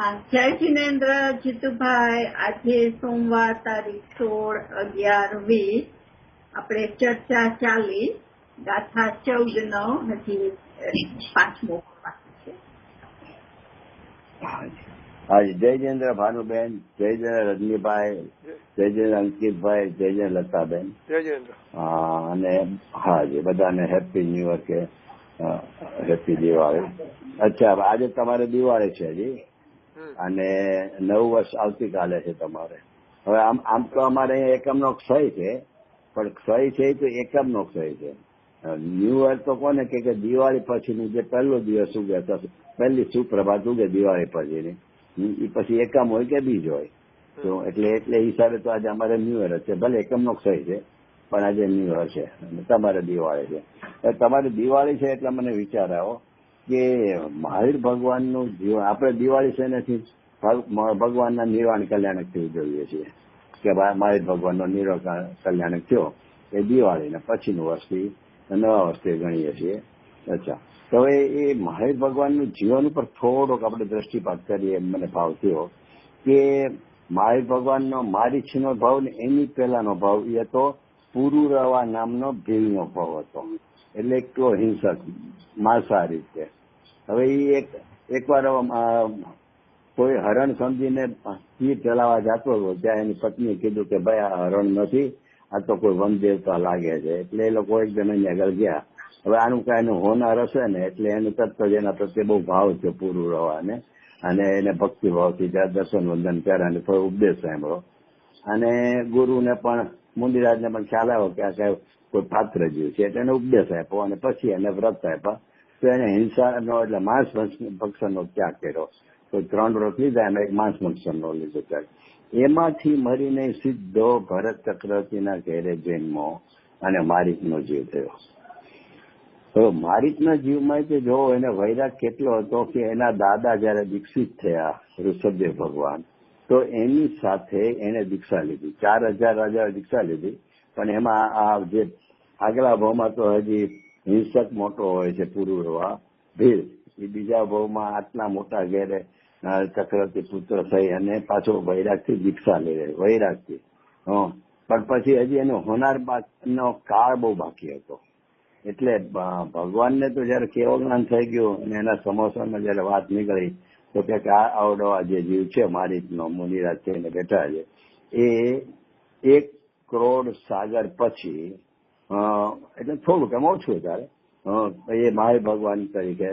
જય જિનેન્દ્ર જીતુભાઈ, આજે સોમવાર તારીખ 16/11/20 આપણે ચર્ચા ચાલી ગાથા 14 હજી 5મો બાકી છે. હાજી, જય જિનેન્દ્ર ભાનુબેન, જય જિનેન્દ્ર રજનીભાઈ, જય જિનેન્દ્ર અંકિતભાઈ, જય જિનેન્દ્ર લતાબેન, જય જિનેન્દ્ર. અને હાજી બધાને હેપી ન્યુ યર કે હેપી દિવાળી. અચ્છા, આજે તમારે દિવાળી છે હજી અને નવું વર્ષ આવતીકાલે છે તમારે. હવે આમ તો અમારે અહીંયા એકમનો ક્ષય છે, પણ ક્ષય છે તો એકમનો ક્ષય છે. ન્યુ યર તો કોને કે દિવાળી પછીનું જે પહેલો દિવસ ઉગે, પહેલી સુપ્રભાત ઉગે દિવાળી પછીની, એ પછી એકમ હોય કે બીજ હોય તો એટલે હિસાબે તો આજે અમારે ન્યુ યર છે. ભલે એકમનો ક્ષય છે પણ આજે ન્યુ યર છે અને તમારે દિવાળી છે. તમારી દિવાળી છે એટલે મને વિચાર આવ્યો કે મહાવીર ભગવાનનું જીવન, આપણે દિવાળી છે નથી ભગવાનના નિર્વાણ કલ્યાણકથી ઉજવીએ છીએ કે મહાવીર ભગવાનનો નિર્વાણ કલ્યાણક થયો એ દિવાળીના પછીનું વર્ષથી નવા વર્ષથી ગણીએ છીએ. અચ્છા, તો હવે એ મહાવીર ભગવાનનું જીવન ઉપર થોડોક આપણે દ્રષ્ટિપાત કરીએ. મને ભાવ થયો કે મહાવીર ભગવાનનો મારીચનો ભાવ ને એની પહેલાનો ભાવ એ હતો પુરુરવા નામનો ભીલનો ભાવ હતો, એટલે એક તો હિંસક માંસાહારી છે. હવે એ એકવાર કોઈ હરણ સમજીને તીર ચલાવવા જતો હતો, ત્યાં એની પત્નીએ કીધું કે ભાઈ આ હરણ નથી, આ તો કોઈ વન દેવતા લાગે છે. એટલે એ લોકો એકદમ એની આગળ ગયા. હવે આનું કાંઈ હોનાર હશે ને એટલે એનું તત્વ એના પ્રત્યે બહુ ભાવ છે પુરુરવાને, અને એને ભક્તિભાવથી ત્યાં દર્શન વંદન કર્યા અને થોડો ઉપદેશ સાંભળો. અને ગુરુને પણ મુનિરાજને પણ ખ્યાલ આવ્યો કે આ કોઈ પાત્ર જીવ છે એટલે એને ઉપદેશ આપ્યો અને પછી એને વ્રત આપ્યા. તો એને હિંસાનો એટલે માંસ ભક્ષણનો ત્યાગ કર્યો. તો 3 વ્રત લીધા, એમાં એક માંસ ભક્ષણનો લીધો ત્યાગ. એમાંથી મરીને સીધો ભરત ચક્રવર્તીના ઘેરે જન્મો અને મારીચનો જીવ થયો. તો મારીચના જીવમાં કે જો એને વૈરાગ કેટલો હતો કે એના દાદા જયારે દીક્ષિત થયા ઋષભદેવ ભગવાન, તો એની સાથે એને દીક્ષા લીધી. 4000 રાજાએ દીક્ષા લીધી, પણ એમાં આ જે આગલા ભાવમાં તો હજી હિંસક મોટો હોય છે પુરુરવા ભીલ, એ બીજા ભાવમાં આટલા મોટા ઘેરે ચક્રવર્તી પુત્ર થઈ અને પાછો વૈરાગથી દીક્ષા લઈ રહે વૈરાગથી. પણ પછી હજી એનો હોનાર નો કાળ બહુ બાકી હતો. એટલે ભગવાનને તો જયારે કેવળ જ્ઞાન થઈ ગયું અને એના સમોસામાં જયારે વાત નીકળી તો કે આ આવડો આ જે જીવ છે મારીચનો મુનિરાજ થઈને બેઠા છે એ 1 કરોડ સાગર પછી, એટલે થોડુંક એમ ઓછું ત્યારે એ મહાવીર ભગવાન તરીકે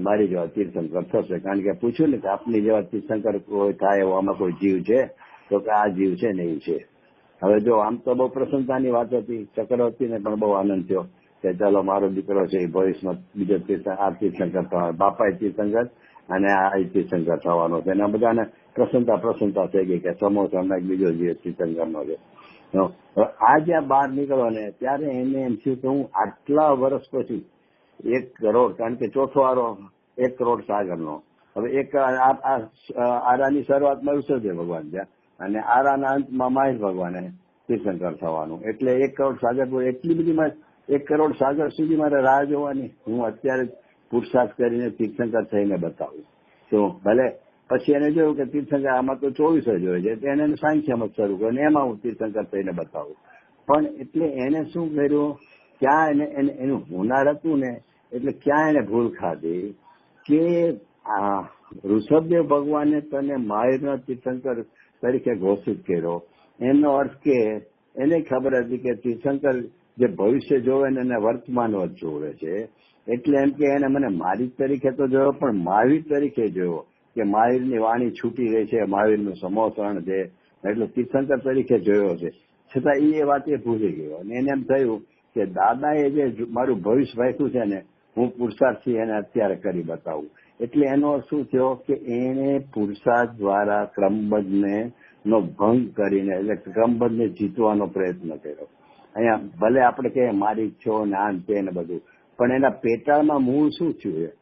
મારી જેવા તીર્થંકર થશે. કારણ કે પૂછ્યું ને કે આપની જેવા તીર્થંકર કોઈ થાય એવો આમાં કોઈ જીવ છે, તો કે આ જીવ છે ને એ છે. હવે જો આમ તો બહુ પ્રસન્નતાની વાત હતી, ચક્રવર્તીને પણ બહુ આનંદ થયો કે ચાલો મારો દીકરો છે એ ભવિષ્યમાં બીજો આ તીર્થંકર થવાનો, બાપા તીર્થંકર અને આ તીર્થંકર થવાનો છે. એના બધાને પ્રસન્નતા થઈ ગઈ કે સમોસામાં એક બીજો જીવ તીર્થંકરનો છે. આ જ્યાં બહાર નીકળો ને ત્યારે એને એમ થયું કે હું આટલા વર્ષ પછી 1 કરોડ, કારણ કે ચોથો આરો 1 કરોડ સાગરનો. હવે આરાની શરૂઆતમાં ઋષભદેવ ભગવાન છે અને આરાના અંતમાં મહેશ ભગવાને તીર્થંકર થવાનું. એટલે 1 કરોડ સાગર, એટલી બધી 1 કરોડ સાગર સુધી મારે રાહ જોવાની, હું અત્યારે પુરુષાર્થ કરીને તીર્થંકર થઈને બતાવું. તો ભલે પછી એને જોયું કે તીર્થંકર આમાં તો 24 જ હોય છે, એને સાંખ્યમાં શરૂ કર્યું અને એમાં હું તીર્થંકર થઈને બતાવું. પણ એટલે એને શું કર્યું, ક્યાં એનું હોનાર હતું ને એટલે ક્યાં એને ભૂલ ખાધી કે ઋષભદેવ ભગવાને તને મહાવીરના તીર્થંકર તરીકે ઘોષિત કર્યો. એનો અર્થ કે એને ખબર હતી કે તીર્થંકર જે ભવિષ્ય જોવે ને એને વર્તમાન જ જોવે છે. એટલે એમ કે એને મને મહાવીર તરીકે તો જોયો પણ મહાવીર તરીકે જોયો કે મહાવીરની વાણી છૂટી રહી છે, મહાવીરનું સમોસણ છે, એટલે તીર્થંકર તરીકે જોયો છે. છતાં એ વાત એ ભૂલી ગયો અને એને એમ થયું કે દાદાએ જે મારું ભવિષ્ય રાખ્યું છે ને હું પુરુષાર્થથી એને અત્યારે કરી બતાવું. એટલે એનો શું થયો કે એને પુરુષાર્થ દ્વારા ક્રમબદ્ધને નો ભંગ કરીને, એટલે ક્રમબદ્ધને જીતવાનો પ્રયત્ન કર્યો. અહીંયા ભલે આપણે કહીએ મારી છો ને આન તે ને બધું, પણ એના પેટાળમાં મૂળ શું થયું?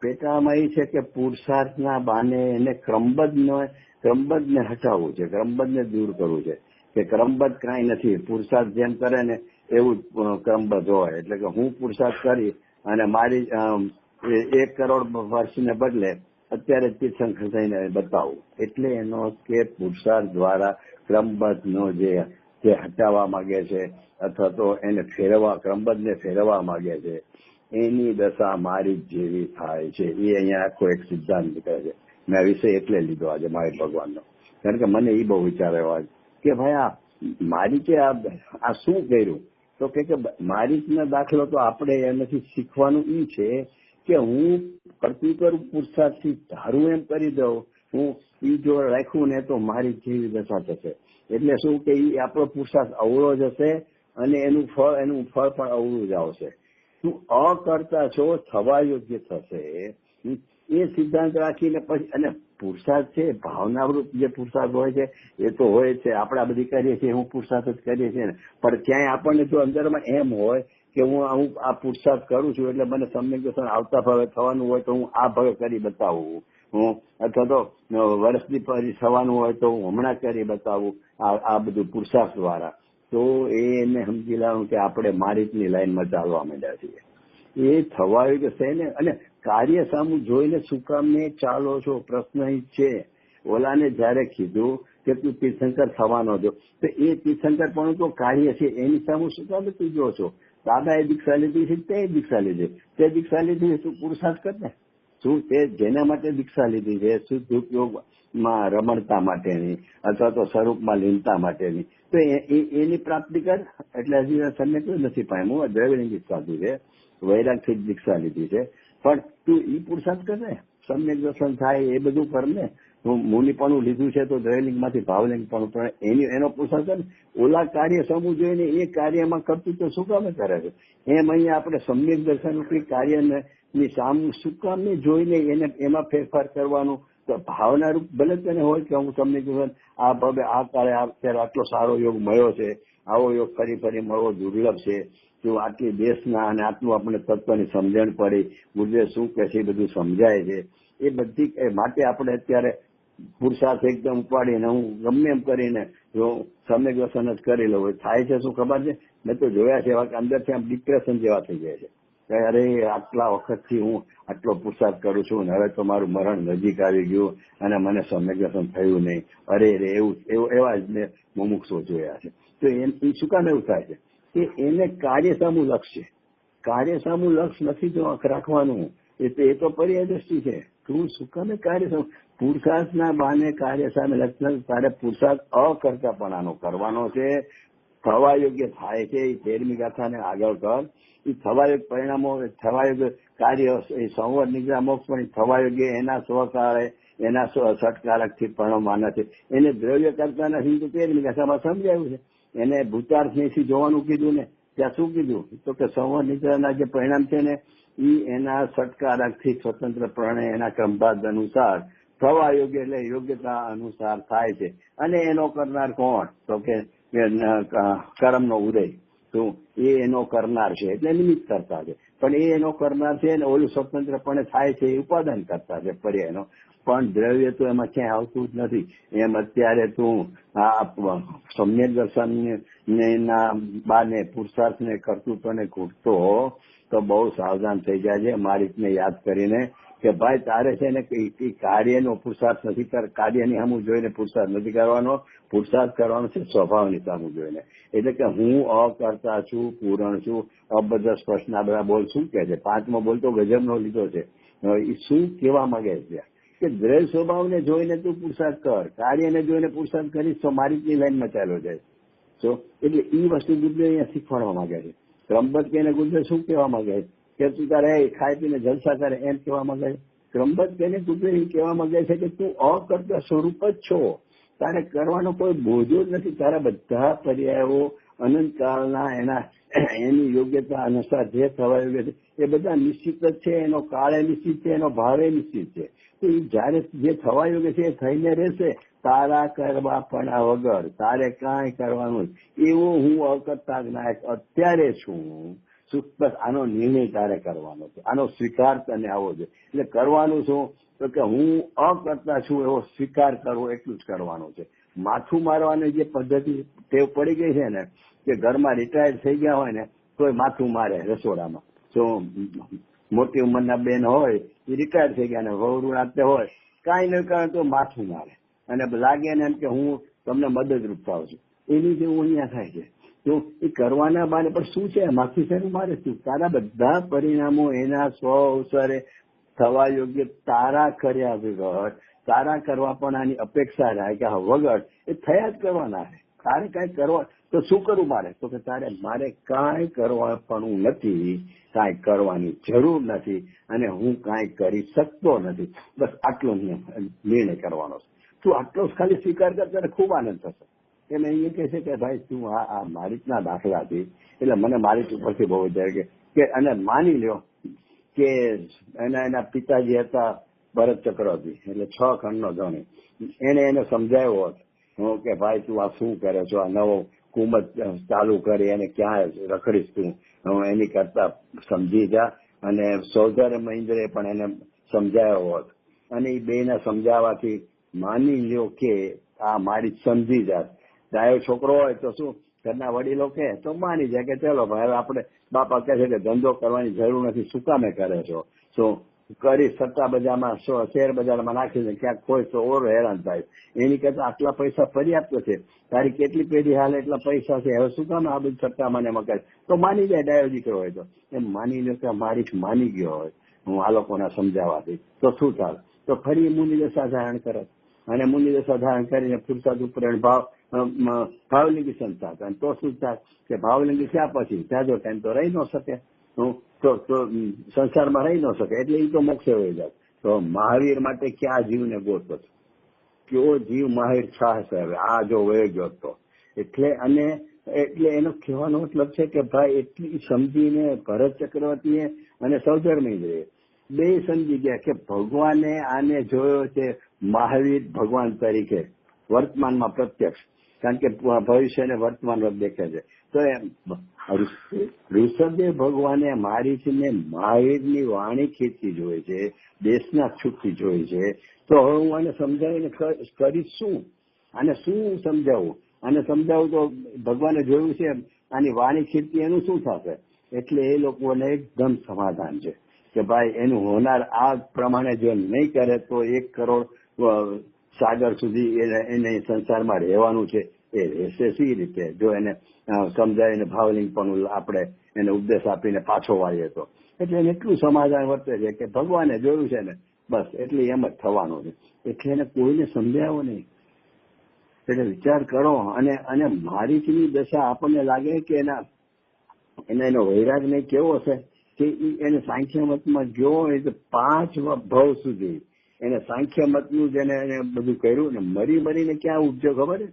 પેટાળમાં એ છે કે પુરુષાર્થના બાને એને ક્રમબદ્ધને હટાવવું છે, ક્રમબદ્ધને દૂર કરવું છે. કે ક્રમબદ્ધ કાંઈ નથી, પુરુષાર્થ જેમ કરે ને એવું ક્રમબદ્ધ હોય. એટલે કે હું પુરુષાર્થ કરી અને મારી 1 કરોડ વર્ષને બદલે અત્યારે તીર્થંકર થઈને બતાવું. એટલે એનો કે પુરુષાર્થ દ્વારા ક્રમબદ્ધનો જે હટાવવા માંગે છે અથવા તો એને ક્રમબદ્ધને ફેરવવા માંગે છે, એની દશા મારી જેવી થાય છે. એ અહીંયા આખો એક સિદ્ધાંત નીકળે છે. મેં આ વિષય એટલે લીધો આજે મહાવીર ભગવાનનો, કારણ કે મને એ બહુ વિચાર આવ્યો કે ભાઈ આ મારી કે આ શું કર્યું, તો કે મારીચનો દાખલો તો આપણે એનાથી શીખવાનું એ છે કે હું કરતું કરું પુરુષાર્થથી ધારું એમ કરી દઉં, હું એ જો રાખ્યું ને તો મારી જેવી દશા થશે. એટલે શું કે એ આપણો પુરુષાર્થ અવળો જ હશે અને એનું ફળ પણ અવળું જ આવશે. તું અકર્તા છો, થવા યોગ્ય થશે. એ સિદ્ધાંત રાખીને પછી અને પુરુષાર્થ છે ભાવનાવૃત જે પુરુષાર્થ હોય છે એ તો હોય છે, આપણે આ બધી કરીએ છીએ, હું પુરુષાર્થ જ કરીએ છીએ ને. પણ ક્યાંય આપણને જો અંદરમાં એમ હોય કે હું આ પુરુષાર્થ કરું છું એટલે મને સમ્યક દર્શન આવતા ભાવે થવાનું હોય તો હું આ ભાવે કરી બતાવું, હું અથવા તો વર્ષથી પછી થવાનું હોય તો હું હમણાં કરી બતાવું, આ બધું પુરુષાર્થ દ્વારા. તો એને સમજી લાવું કે આપણે મારીચની લાઈનમાં ચાલવા માંડ્યા છીએ. એ થવાયું કે છે ને. અને કાર્ય સામું જોઈને શું કામ ને ચાલો છો, પ્રશ્ન એ છે. ઓલાને જયારે કીધું કે તું તીર્થંકર થવાનો છો, તો એ તીર્થંકર પણ તો કાર્ય છે, એની સામું શું કામ તું જો છો. દાદાએ દીક્ષા લીધી છે તે દીક્ષા લીધી, તે દીક્ષા લીધી તું પુરુષાર્થ કર ને. શું તે જેના માટે દીક્ષા લીધી છે, શુદ્ધ ઉપયોગમાં રમણતા માટેની અથવા તો સ્વરૂપમાં લીનતા માટેની, તો એની પ્રાપ્તિ કર. એટલે હજી સમ્યક નથી પામ્યું, દ્રવ્યલિંગી સાધુ છે, વૈરાગથી જ દીક્ષા લીધી છે, પણ તું ઈ પુરુષાર્થ કર ને, સમ્યક દર્શન થાય એ બધું કર ને. મુનિપણું લીધું છે તો દ્રવ્યલિંગ માંથી ભાવલિંગ પણ એનો પુરુષાર્થ કર ને. ઓલા કાર્ય સમૂહ જોઈને એ કાર્યમાં કરતું તો શું કામે કરે છે. એમ અહીંયા આપણે સમ્યક દર્શન રૂપી કાર્યની સામું શું કામને જોઈને એને એમાં ફેરફાર કરવાનું. તો ભાવના રૂપ ભલે તેને હોય કે હું સમ્યક દર્શન આ બાબે આ કાળે અત્યારે આટલો સારો યોગ મળ્યો છે, આવો યોગ ફરી ફરી મળવો દુર્લભ છે, જો આટલી દેશના અને આટલું આપણે તત્વની સમજણ પડી, ગુરુદેવ શું કહે છે એ બધું સમજાય છે. એ બધી માટે આપણે અત્યારે પુરુષાર્થ એકદમ ઉપાડીને હું ગમે એમ કરીને જો સમ્યક દર્શન જ કરી લઉં. થાય છે શું ખબર છે, મેં તો જોયા છે એવા અંદરથી આમ ડિપ્રેશન જેવા થઈ જાય છે કે અરે આટલા વખતથી હું આટલો પુરુષાર્થ કરું છું અને હવે તો મારું મરણ નજીક આવી ગયું અને મને સમ્યક દર્શન થયું નહીં. અરે એવા જ મેં મુમુક્ષો જોયા છે. તો એ શું કામ એવું થાય છે કે એને કાર્ય સામું લક્ષ છે. કાર્ય સામું લક્ષ નથી જો રાખવાનું, એ તો પર્યાય દ્રષ્ટિ છે. તું શું કામે કાર્ય સામું પુરુષાર્થના બાને કાર્ય સામે લક્ષ, તારે પુરુષાર્થ અકર્તાપણાનો કરવાનો છે. થવા યોગ્ય થાય છે એ 13મી ગાથાને આગળ કર. એ થવા યોગ્ય પરિણામો, થવા યોગ્ય કાર્ય, એ સંવર નિગ્રહ મોક્ષ પણ થવા યોગ્ય એના સ્વકાળે એના સટકારકથી પરણવાના છે. એને દ્રવ્ય કરતા નથી તો 13મી ગાથામાં સમજાયું છે. એને ભૂતાર્થથી જોવાનું કીધું ને, ત્યાં શું કીધું તો કે સંવર નિગ્રહના જે પરિણામ છે ને એ એના સટકારકથી સ્વતંત્ર પ્રણે એના ક્રમબદ્ધ અનુસાર થવા યોગ્ય એટલે યોગ્યતા અનુસાર થાય છે. અને એનો કરનાર કોણ તો કે કર્મનો ઉદય, તો એ એનો કરનાર છે એટલે નિમિત્ત કરતા છે. પણ એનો કરનાર છે ને ઓલું સ્વતંત્રપણે થાય છે એ ઉપાદાન કરતા છે પર્યાયનો. પણ દ્રવ્ય તો એમાં ક્યાંય આવતું જ નથી. એમ અત્યારે તું આ સમ્યક દર્શન ના બાને પુરુષાર્થને કર્તૃત્વને ઘૂંટતો તો બહુ સાવધાન થઈ જાય છે. મારીને યાદ કરીને કે ભાઈ તારે છે ને કાર્યનો પુરુષાર્થ નથી કાર્યની સામું જોઈને પુરુષાર્થ નથી કરવાનો. પુરુષાર્થ કરવાનો છે સ્વભાવની સામું જોઈને. એટલે કે હું અકર્તા છું, પૂરણ છું. અબધા સ્પર્શના બધા બોલ શું કે છે, 5મો બોલ તો ગજબનો લીધો છે. એ શું કહેવા માંગે છે કે દ્રવ્ય સ્વભાવને જોઈને તું પુરુષાર્થ કર, કાર્યને જોઈને પુરુષાર્થ કરીશ તો મારી જ લાઈનમાં ચાલ્યો જાય. તો એટલે એ વસ્તુ ગુરુદેવ અહીંયા શીખવાડવા માંગે છે. ક્રમબદ્ધ કહીને ગુરુદેવ શું કહેવા માંગે છે કે તું તારે ખાઈ પીને જલસા કરે એમ કહેવા માંગે છે. ક્રમબદ્ધ કહીને ગુરુદેવ એ કહેવા માંગે છે કે તું અકર્તા સ્વરૂપ જ છો. તારે કરવાનો કોઈ બોજો જ નથી. તારા બધા પર્યાયો અનંતકાળના એની યોગ્યતા અનુસાર જે થવા યોગ્ય છે એ બધા નિશ્ચિત જ છે. એનો કાળે નિશ્ચિત છે, એનો ભાવે નિશ્ચિત છે. તો એ જયારે જે થવા યોગ્ય છે એ થઈને રહેશે. તારા કરવા પણ વગર તારે કાંઈ કરવાનું એવો હું અકર્તા જ્ઞાયક અત્યારે છું. બસ આનો નિર્ણય તારે કરવાનો છે, આનો સ્વીકાર તને આવો છે. એટલે કરવાનું શું તો કે હું અકર્તા છું એવો સ્વીકાર કરવો, એટલું જ કરવાનું છે. માથું મારવાની જે પદ્ધતિ ટેવ પડી ગઈ છે ને કે ઘરમાં રિટાયર્ડ થઈ ગયા હોય ને તોય માથું મારે રસોડામાં, તો મોટી ઉંમરના બેન હોય એ રિટાયર થઈ ગયા અને વહુ રાતે હોય કાંઈ ન કરે તો માથું મારે અને લાગે ને એમ કે હું તમને મદદરૂપ થાઉં છું. એની જેવું અહીંયા થાય છે. તો એ કરવાના બાને પણ શું છે માથું શેનું મારે શું? તારા બધા પરિણામો એના સ્વ અવસરે થવા યોગ્ય તારા કર્યા વગર, તારા કરવા પણ આની અપેક્ષા રહે કે વગર એ થયા જ કરવાના છે. તારે કાંઈ કરવા તો શું કરવું મારે? તો કે મારે કાંઈ કરવા પણ નથી, કાંઈ કરવાની જરૂર નથી અને હું કાંઈ કરી શકતો નથી. બસ આટલો નિર્ણય કરવાનો છે. તું આટલો જ ખાલી સ્વીકાર કર, તને ખૂબ આનંદ થશે. એને એ કહે છે કે ભાઈ તું આ મારી રીતના દાખલાથી એટલે મને મારી ઉપરથી બહુ જાય કે અને માની લ્યો કે એના પિતાજી હતા ભરત ચક્રવર્તી, એટલે 6 ખંડનો ધણી. એને સમજાવ્યો હોત કે ભાઈ તું આ શું કરે છો, આ નવો હુકુમત ચાલુ કરી અને ક્યાં રખડીશ તું, એની કરતા સમજી જા. અને સૌધર મહિન્દ્રે પણ એને સમજાવ્યો હોત અને એ બેના સમજાવવાથી માની લ્યો કે આ મારી સમજી જાત. ડાયો છોકરો હોય તો શું ઘરના વડીલો કે તો માની જાય કે ચલો ભાઈ હવે આપણે બાપા કહે છે કે ધંધો કરવાની જરૂર નથી, શું કામે કરે છો, શું કરી સટ્ટા બજારમાં શેર બજારમાં નાખીને ક્યાંક કોઈ તો ઓર હેરાન થાય. એની કરતા આટલા પૈસા પર્યાપ્ત છે, તારી કેટલી પેઢી હાલે એટલા પૈસા છે, હવે શું કામ આ બધું સટ્ટા મને મકાય? તો માની જાય ડાયો દીકરો હોય તો. એમ માની લો કે મારી માની ગયો હોય હું આ લોકોના સમજાવવાથી તો શું ચાલે? તો ફરી મુનિદશા ધારણ કરે અને મુનિદશા ધારણ કરીને પુરુષાર્થ ઉપર ભાવલિંગી સંસાર થાય. તો શું થાય કે ભાવલિંગી થયા પછી જાજો ટાઈમ તો રહી ન શકે, તો સંસારમાં રહી ન શકે, એટલે એ તો મોક્ષે વહી જાય. તો મહાવીર માટે ક્યાં જીવને ગોતો છો? કયો જીવ મહાવીર છાશે હવે આ જો વહી ગયો તો? એટલે એનો કહેવાનો મતલબ છે કે ભાઈ એટલી સમજીને ભરત ચક્રવર્તીએ અને સૌધર મહિન્દ્રે બે સમજી ગયા કે ભગવાને આને જોયો છે મહાવીર ભગવાન તરીકે વર્તમાનમાં પ્રત્યક્ષ, કારણ કે ભવિષ્યને વર્તમાન દેખે છે. તો ઋષભદેવ ભગવાને મારીને મહાવીરની વાણી ખેંચી જોઈ છે, દેશના છૂટથી જોઈ છે. તો હવે હું આને સમજાવીને કરીશ શું? આને શું સમજાવું? આને સમજાવું તો ભગવાને જોયું છે આની વાણી ખેંચી એનું શું થશે? એટલે એ લોકોને એકદમ સમાધાન છે કે ભાઈ એનું હોનાર આ પ્રમાણે જો નહીં કરે તો 1 કરોડ સાગર સુધી એને સંસારમાં રહેવાનું છે. એ રહેશે સી રીતે જો એને સમજાવીને ભાવલિંગ પણ આપણે એને ઉપદેશ આપીને પાછો વાળીએ તો? એટલે એને એટલું સમાધાન વર્તે છે કે ભગવાને જોયું છે ને બસ એટલે એમ જ થવાનું છે. એટલે એને કોઈને સમજાવો નહીં. એટલે વિચાર કરો. અને મારીની દશા આપણને લાગે કે એનો વૈરાગ નહીં કેવો હશે કે એને સાંખ્ય મતમાં ગયો હોય તો 5 ભવ સુધી એને સાંખ્ય મતનું જેને એને બધું કર્યું ને મરીને ક્યાં ઉપજો ખબર છે?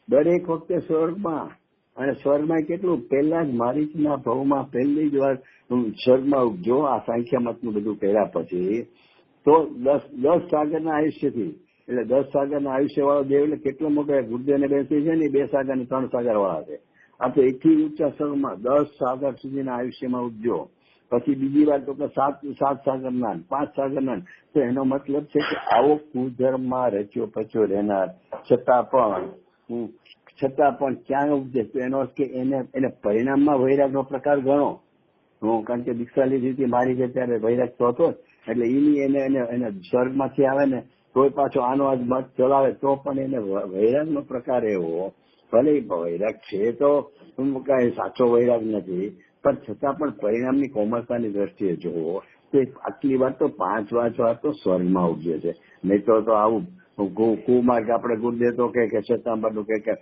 દરેક વખતે સ્વર્ગમાં. અને સ્વર્ગમાં કેટલું પહેલા જ મારીચના ભવમાં પહેલી જ વાર સ્વર્ગમાં ઉપજો આ સાંખ્ય મતનું બધું કર્યા પછી. તો 10 સાગરના આયુષ્યથી એટલે 10 સાગરના આયુષ્ય વાળો દેવ એટલે કેટલો મોટો ગુરુદેવને બેસી છે ને 2 સાગર ને 3 સાગર વાળા છે. આ તો એથી ઊંચા સ્વર્ગમાં 10 સાગર સુધીના આયુષ્યમાં ઉપજો. પછી બીજી વાર તો 7 સાગરના 5 સાગરના. તો એનો મતલબ છે કે આવો કુધર્મમાં રચ્યો પચ્યો રહેનાર છતાં પણ ક્યાં ઉપજે? તો એનો અર્થ કે એને પરિણામમાં વૈરાગનો પ્રકાર ગણો. કારણ કે દીક્ષા લીધી મારી છે ત્યારે વૈરાગ તો હતો જ. એટલે એને સ્વર્ગમાંથી આવે ને તોય પાછો આનો આજ મત ચલાવે તો પણ એને વૈરાગનો પ્રકાર એવો. ભલે વૈરાગ છે તો કઈ સાચો વૈરાગ નથી, પણ છતાં પણ પરિણામની કોમળતાની દ્રષ્ટિએ જોવો તો આટલી વાર તો 5 વાર તો સ્વર્ગમાં ઉપજે છે. નહીં તો આવું કુમાર્ગ આપણે ગુરુદેવ તો કે શ્વેતાંબરનું કે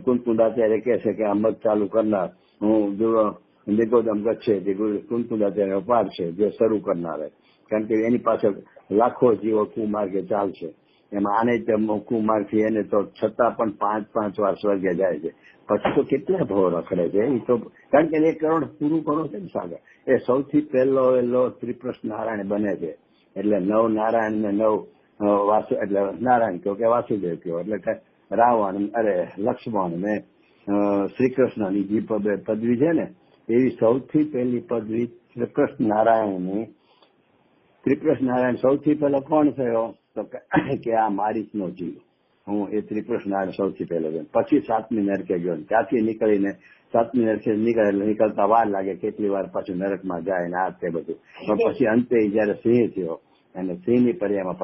કુંતુદાચાર્ય કહે છે કે આ મત ચાલુ કરનાર હું નિગોદમ ગચ્છે જે કુંતુદાચાર્ય પાર છે જે શરૂ કરનાર. કારણ કે એની પાછળ લાખો જીવો કુમાર્ગે ચાલશે. એમાં આને કુમાર્ગથી એને તો છતાં પણ 5 વાર સ્વર્ગે જાય છે. પછી તો કેટલા ભાવ રખડે છે એ તો. કારણ કે 1 કરોડ પૂરું કરો છે ને સાગર. એ સૌથી પહેલો ત્રિપ્રશ્ન નારાયણ બને છે. એટલે 9 નારાયણ ને 9 એટલે નારાયણ કહો કે વાસુદેવ કહો એટલે રાવણ લક્ષ્મણ ને શ્રી કૃષ્ણની જે પદવી છે ને એવી સૌથી પહેલી પદવી ત્રિપ્રશ્ન નારાયણની. ત્રિપ્રશ્ન નારાયણ સૌથી પહેલો કોણ થયો? તો કે આ મારીચનો જીવ. હું એ ત્રિપુર સ્નાન સૌથી પહેલો ગયો. પછી 7મી નરકે ગયો. ત્યાંથી નીકળીને 7મી નરકે નીકળતા વાર લાગે, કેટલી વાર પાછું નરકમાં જાય ને આ તે બધું. પણ પછી અંતે જયારે સિંહ થયો અને સિંહની પર્યામાં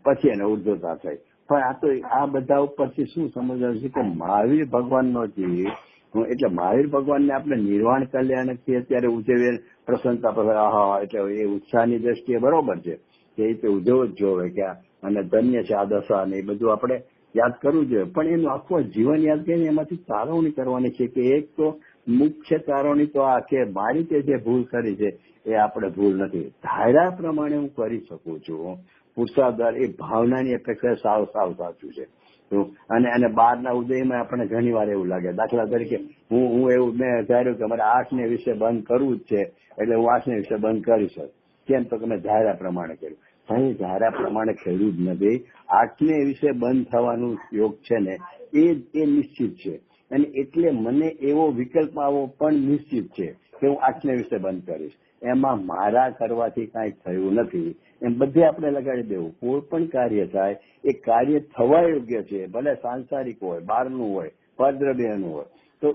પછી એને ઉર્ધ્વતા થઈ. પણ આ તો આ બધા ઉપરથી શું સમજવાનું છે કે મહાવીર ભગવાનનો જીવ, એટલે મહાવીર ભગવાનને આપણે નિર્વાણ કલ્યાણથી અત્યારે ઉજવીએ, પ્રસન્નતા પર એટલે એ ઉત્સાહની દ્રષ્ટિએ બરોબર છે કે એ તો ઉજવવો જ જોવે કે અને ધન્ય છે આ દશા ને એ બધું આપણે યાદ કરવું જોઈએ. પણ એનું આખું જીવન યાદ કરીને એમાંથી તારવણી કરવાની છે કે એક તો મુખ્ય તારવણી તો આ કે મારી તે જે ભૂલ કરી છે એ આપણે ભૂલ નથી, ધારા પ્રમાણે હું કરી શકું છું. પુરુષાર્થ એ ભાવનાની અપેક્ષા સાવ સાચું છે. અને બહારના ઉદયમાં આપણને ઘણી વાર એવું લાગે, દાખલા તરીકે હું એવું મેં ધાર્યું કે મારે 8ને વિશે બંધ કરવું જ છે એટલે હું 8ને વિશે બંધ કરી શકું. કેમ તો તમે ધારા પ્રમાણે કર્યું. ભાઈ ધારા પ્રમાણે કર્યું જ નથી. 8ને વિશે બંધ થવાનું યોગ છે ને એ નિશ્ચિત છે, અને એટલે મને એવો વિકલ્પ આવો પણ નિશ્ચિત છે કે હું 8ને વિશે બંધ કરીશ. એમાં મારા કરવાથી કાંઈ થયું નથી એમ બધે આપણે લગાડી દેવું. કોઈ પણ કાર્ય થાય એ કાર્ય થવા યોગ્ય છે, ભલે સાંસારિક હોય, બહારનું હોય, પરદ્રવ્યનું હોય, તો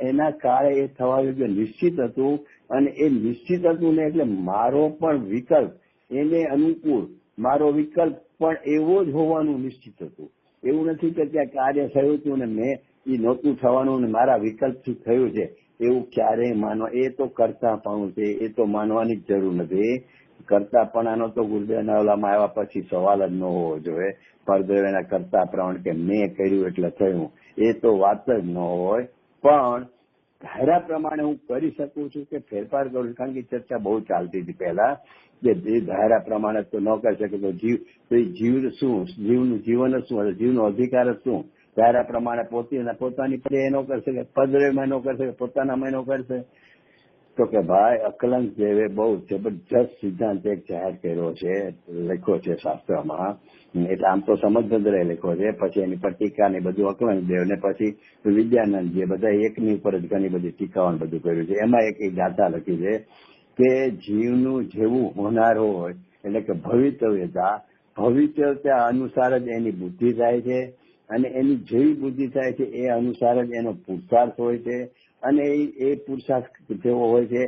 એના કાળે એ થવા યોગ્ય નિશ્ચિત હતું. અને એ નિશ્ચિત હતું ને એટલે મારો પણ વિકલ્પ એને અનુકૂળ, મારો વિકલ્પ પણ એવો જ હોવાનું નિશ્ચિત હતું. એવું નથી કે ત્યાં કાર્ય થયું હતું ને મેં એ નહોતું થવાનું ને મારા વિકલ્પથી થયું છે એવું ક્યારેય માનવા, એ તો કરતાપણું છે, એ તો માનવાની જ જરૂર નથી. કરતાપણાનો તો ગુરુદેવના ઓલામાં આવ્યા પછી સવાલ જ ન હોવો જોઈએ. પરદ્રવ્યના કરતાપણ કે મેં કર્યું એટલે થયું, એ તો વાત જ ન હોય. પણ ધારા પ્રમાણે હું કરી શકું છું કે ફેરફાર કરું છું, કારણ કે ચર્ચા બહુ ચાલતી હતી પહેલા કે જે ધારા પ્રમાણે તો ન કરી શકે તો જીવ શું, જીવનું જીવન જ શું, જીવનો અધિકાર જ શું. ધારા પ્રમાણે પોતાની પર્યાય ન કરી શકે, પદ્રવ્યમાં ન કરી શકે, પોતાનામાં ન કરશે. તો કે ભાઈ અકલંક જેવે બહુ જબરજસ્ત સિદ્ધાંત એક જાહેર કર્યો છે, લખ્યો છે શાસ્ત્રમાં. એટલે આમ તો સમજભદ્ર લખ્યો છે, પછી એની પર ટીકા ને બધું અકલંક દેવ ને પછી વિદ્યાનંદ જે બધા એકની ઉપર જ ઘણી બધી ટીકાઓ બધું કર્યું છે. એમાં એક ગાથા લખી છે કે જીવનું જેવું હોનાર હોય એટલે કે ભવિતવ્યતા અનુસાર જ એની બુદ્ધિ થાય છે, અને એની જેવી બુદ્ધિ થાય છે એ અનુસાર જ એનો પુરુષાર્થ હોય છે, અને એ પુરુષાર્થ જેવો હોય છે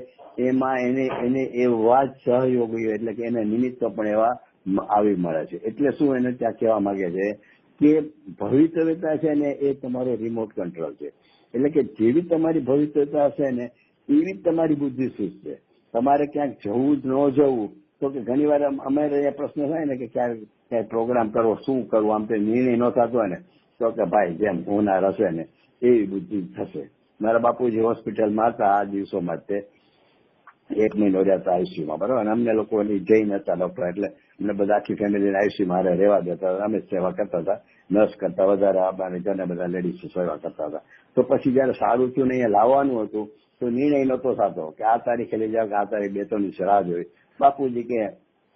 એમાં એને એવા જ સહયોગીઓ એટલે કે એને નિમિત્તો પણ એવા આવી મળે છે. એટલે શું એને ત્યાં કહેવા માંગે છે કે ભવિતવ્યતા છે ને એ તમારો રિમોટ કંટ્રોલ છે. એટલે કે જેવી તમારી ભવિતવ્યતા હશે ને એવી જ તમારી બુદ્ધિ સૂચશે. તમારે ક્યાંક જવું જ ન જવું, તો કે ઘણી વાર અમારે એ પ્રશ્ન થાય ને કે ક્યાંય પ્રોગ્રામ કરવો, શું કરવું, આમ તે નિર્ણય ન થતો હોય ને તો કે ભાઈ જેમ હોનાર હશે ને એવી બુદ્ધિ થશે. મારા બાપુજી હોસ્પિટલમાં હતા આ દિવસોમાં, તે 1 મહિનો રહ્યા હતા આઈસીયુમાં, બરાબર. અને અમને લોકો જૈન હતા ડોક્ટર, એટલે અમને બધા આખી ફેમિલીને આઈસીયુમાં રહેવા દેતા હતા. અમે સેવા કરતા હતા, નર્સ કરતા વધારે અમારે ઘણા બધા લેડીઝ સેવા કરતા હતા. તો પછી જયારે સારું થયું ને અહીંયા લાવવાનું હતું તો નિર્ણય નહોતો થતો કે આ તારીખે લઈ જાવ કે આ તારીખ 2-3 દિવસ રાહ જોઈ. બાપુજી કે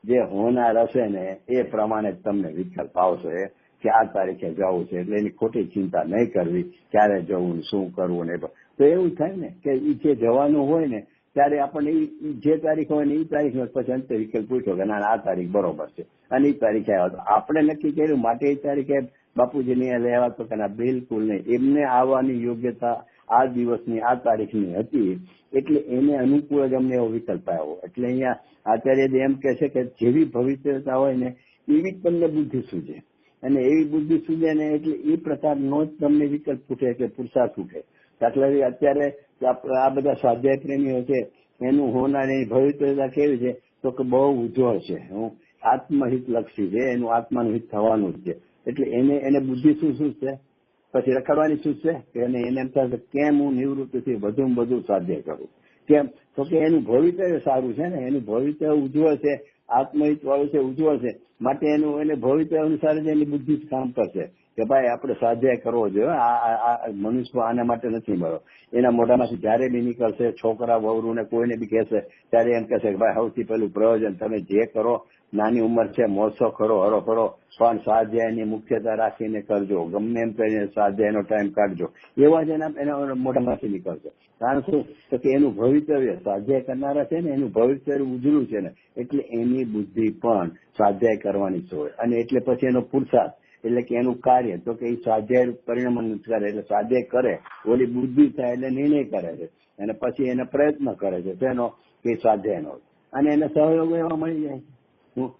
જે હોનાર હશે ને એ પ્રમાણે તમને વિકલ્પ આવશે કે આ તારીખે જવું છે, એટલે એની ખોટી ચિંતા નહીં કરવી, ક્યારે જવું, શું કરવું ને. તો એવું થાય ને કે જે જવાનું હોય ને ત્યારે આપણને જે તારીખ હોય ને એ તારીખ પછી અંતે વિકલ્પ પૂછ્યો કે ના આ તારીખ બરોબર છે, અને એ તારીખે આવ્યો તો આપણે નક્કી કર્યું માટે એ તારીખે બાપુજીને લેવા તો કે ના બિલકુલ નહીં. એમને આવવાની યોગ્યતા આ દિવસની આ તારીખની હતી, એટલે એને અનુકૂળ જ અમને એવો વિકલ્પ આવ્યો. એટલે અહીંયા આચાર્ય એમ કે છે કે જેવી ભવિષ્યતા હોય ને એવી જ તમને બુદ્ધિ સૂજે, અને એવી બુદ્ધિ સૂજે ને એટલે એ પ્રકારનો જ તમને વિકલ્પ ફૂટે, એટલે પુરુષાર્થ ફૂટે. દાખલા અત્યારે આ બધા સ્વાધ્યાય પ્રેમીઓ છે એનું હોનારી ભવિષ્યતા કેવી છે તો કે બહુ ઉજ્જવળ છે, આત્મહિત લક્ષી છે, એનું આત્માનું હિત થવાનું જ છે. એટલે એને બુદ્ધિ શું છે પછી રખડવાની શું છે કે એને એમ થાય કેમ હું નિવૃત્તિથી વધુ સ્વાધ્યાય કરું. કેમ તો કે એનું ભવિષ્ય સારું છે ને, એનું ભવિષ્ય ઉજ્જવળ છે, આત્મહિત વાળું છે, ઉજ્જવળ છે, માટે એને ભવિષ્ય અનુસાર જ એની બુદ્ધિ જ કામ કરશે કે ભાઈ આપણે સ્વાધ્યાય કરવો જોઈએ. આ મનુષ્ય આના માટે નથી મળ્યો. એના મોઢામાંથી જયારે બી નીકળશે, છોકરા વહુને કોઈને બી કહેશે ત્યારે એમ કહેશે કે ભાઈ સૌથી પહેલું પ્રયોજન તમે જે કરો, નાની ઉંમર છે, મોજો કરો, હરો ફરો, પણ સ્વાધ્યાયની મુખ્યતા રાખીને કરજો, ગમે એમ કરીને સ્વાધ્યાયનો ટાઈમ કાઢજો, એવા જ એના મોઢામાંથી નીકળશે. કારણ શું તો કે એનું ભવિતવ્ય સ્વાધ્યાય કરનારા છે ને એનું ભવિષ્ય ઉજળું છે ને, એટલે એની બુદ્ધિ પણ સ્વાધ્યાય કરવાની જ હોય. અને એટલે પછી એનો પુરુષાર્થ એટલે કે એનું કાર્ય તો કે એ સ્વાધ્યાય પરિણામ કરે, એટલે સ્વાધ્યાય કરે, ઓલી બુદ્ધિ થાય એટલે નિર્ણય કરે છે, અને પછી એને પ્રયત્ન કરે છે તેનો કે સ્વાધ્યાયનો, અને એને સહયોગ એવા મળી જાય છે.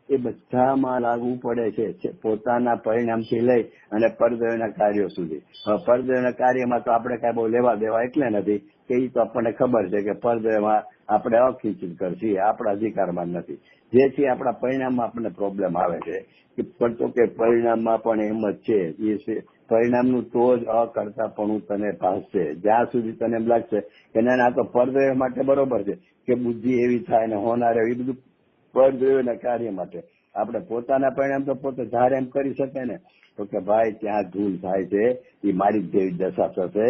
એ બધામાં લાગુ પડે છે, પોતાના પરિણામથી લઈ અને પરદ્રવ્યના કાર્યો સુધી. પરદ્રવ્યના કાર્યમાં તો આપણે કઈ બહુ લેવા દેવા એટલે નથી કે એ તો આપણને ખબર છે કે પરદ્રવ્યમાં આપણે અખિંચિત છીએ, આપણા અધિકારમાં નથી. જેથી આપણા પરિણામમાં આપણને પ્રોબ્લેમ આવે છે કે પરિણામમાં પણ એમ જ છે, એ પરિણામનું તો જ અકર્તાપણું તને ભાસશે જ્યાં સુધી તને એમ લાગશે કે ના આ તો પરદ્રવ્ય માટે બરોબર છે કે બુદ્ધિ એવી થાય ને હોનાર એ બધું પરદ્રવ્યના કાર્ય માટે. આપણે પોતાના પરિણામ તો પોતે ધારે એમ કરી શકે ને, તો કે ભાઈ ત્યાં ભૂલ થાય છે, એ મારી જેવી દશા થશે.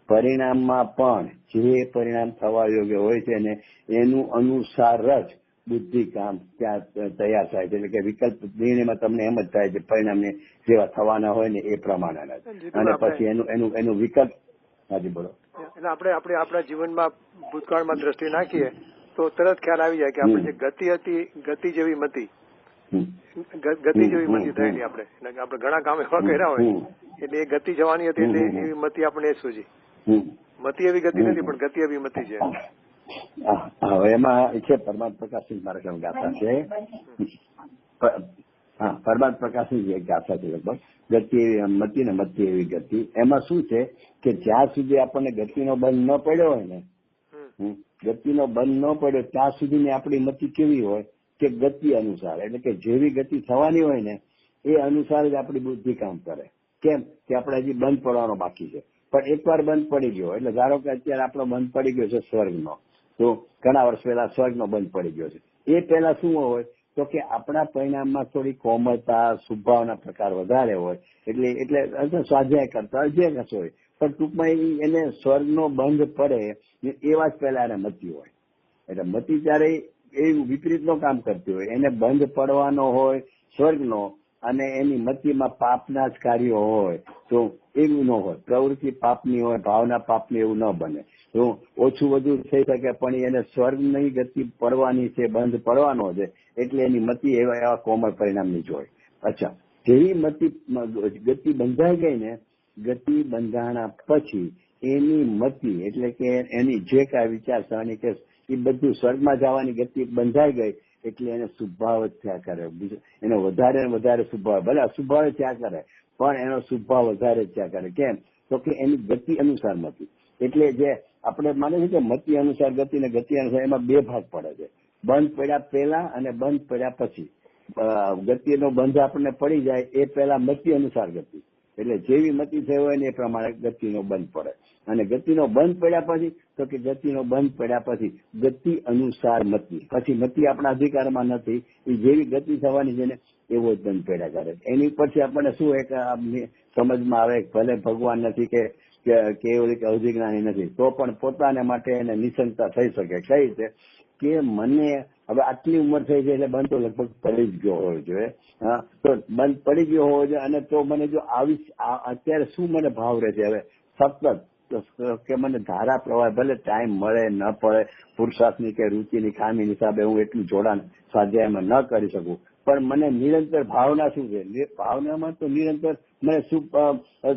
પરિણામમાં પણ જે પરિણામ થવા યોગ્ય હોય છે ને એનું અનુસાર જ બુદ્ધિ કામ ત્યાં તૈયાર થાય છે. એટલે કે વિકલ્પ નિર્ણયમાં તમને એમ જ થાય છે પરિણામને જેવા થવાના હોય ને એ પ્રમાણેના, અને પછી એનું વિકલ્પ. હાજી બોલો. એટલે આપણે આપણા જીવનમાં ભૂતકાળમાં દ્રષ્ટિ નાખીએ તો તરત ખ્યાલ આવી જાય કે આપણે જે ગતિ હતી, ગતિ જેવી મતી થાય નહીં. આપણે ઘણા કામ એવા કર્યા હોય એટલે એ ગતિ જવાની હતી એટલે એવી મતી આપણે સૂજી. મતી એવી ગતિ નથી પણ ગતિ એવી મતી છે. હવે એમાં છે પરમાત્મ પ્રકાશની મારા કામ ગાથા છે. હા, પરમાત્મ પ્રકાશની જે ગાથા છે લગભગ, ગતિ એવી મતી ને મતી એવી ગતિ. એમાં શું છે કે જ્યાં સુધી આપણને ગતિનો બંધ ન પડ્યો હોય ને, ગતિનો બંધ ન પડ્યો ત્યાં સુધીની આપણી મતિ કેવી હોય કે ગતિ અનુસાર, એટલે કે જેવી ગતિ થવાની હોય ને એ અનુસાર જ આપણી બુદ્ધિ કામ કરે. કેમ કે આપણે હજી બંધ પડવાનો બાકી છે, પણ એકવાર બંધ પડી ગયો એટલે ધારો કે અત્યારે આપણો બંધ પડી ગયો છે સ્વર્ગનો, તો ઘણા વર્ષ પહેલા સ્વર્ગનો બંધ પડી ગયો છે. એ પહેલા શું હોય તો કે આપણા પરિણામમાં થોડી કોમળતા, સ્વભાવના પ્રકાર વધારે હોય, એટલે સ્વાધ્યાય કરતા જે કશો હોય, પણ ટૂંકમાં એને સ્વર્ગનો બંધ પડે એવા જ પહેલા એને મતી હોય. એટલે મતી ત્યારે એ વિપરીતનો કામ કરતી હોય, એને બંધ પડવાનો હોય સ્વર્ગનો, અને એની મતીમાં પાપના જ કાર્યો હોય તો એવું ન હોય, પ્રવૃત્તિ પાપની હોય, ભાવના પાપની, એવું ન બને. તો ઓછું વધુ થઈ શકે પણ એને સ્વર્ગની ગતિ પડવાની છે, બંધ પડવાનો છે, એટલે એની મતિ એવા કોમળ પરિણામની જ હોય. અચ્છા, જેવી ગતિ બંધાઈ ગઈ ને, ગતિ બંધાણા પછી એની મતિ એટલે કે એની જે કાંઈ વિચારસરણી કે એ બધું સ્વર્ગમાં જવાની ગતિ બંધાઈ ગઈ એટલે એને સુભાવ જ થયા કરે. એનો વધારે વધારે સુભાવ, ભલે અસુભાવ થયા કરે પણ એનો સુભાવ વધારે થયા કરે. કેમ તો કે એની ગતિ અનુસાર મતિ. એટલે જે આપણે માને છે કે મતિ અનુસાર ગતિ ને ગતિ અનુસાર, એમાં બે ભાગ પડે છે, બંધ પડ્યા પહેલા અને બંધ પડ્યા પછી. ગતિનો બંધ આપણને પડી જાય એ પહેલા મતિ અનુસાર ગતિ, એટલે જેવી મતિ થઈ હોય ને એ પ્રમાણે ગતિનો બંધ પડે. અને ગતિનો બંધ પડ્યા પછી તો કે ગતિનો બંધ પડ્યા પછી ગતિ અનુસાર મતિ, પછી મતિ આપણા અધિકારમાં નથી, એ જેવી ગતિ થવાની છે ને એવો જ બંધ પડ્યા કરે. એની પછી આપણને શું એક સમજમાં આવે, ભલે ભગવાન નથી કે કેવળ કે અવધિજ્ઞાની નથી તો પણ પોતાને માટે એને નિશંકતા થઈ શકે. કઈ રીતે કે મને હવે આટલી ઉંમર થઈ છે એટલે બંધ તો લગભગ પડી જ ગયો હોવો જોઈએ. હા, તો બંધ પડી ગયો હોવો જોઈએ, અને તો મને જો અત્યારે શું મને ભાવ રહે છે હવે સતત કે મને ધારા પ્રવાહ, ભલે ટાઈમ મળે ન પડે, પુરુષાર્થની કે રુચિની ખામી હિસાબે હું એટલું જોડાણ સ્વાધ્યાયમાં ન કરી શકું, પણ મને નિરંતર ભાવના શું છે, ભાવનામાં તો નિરંતર મને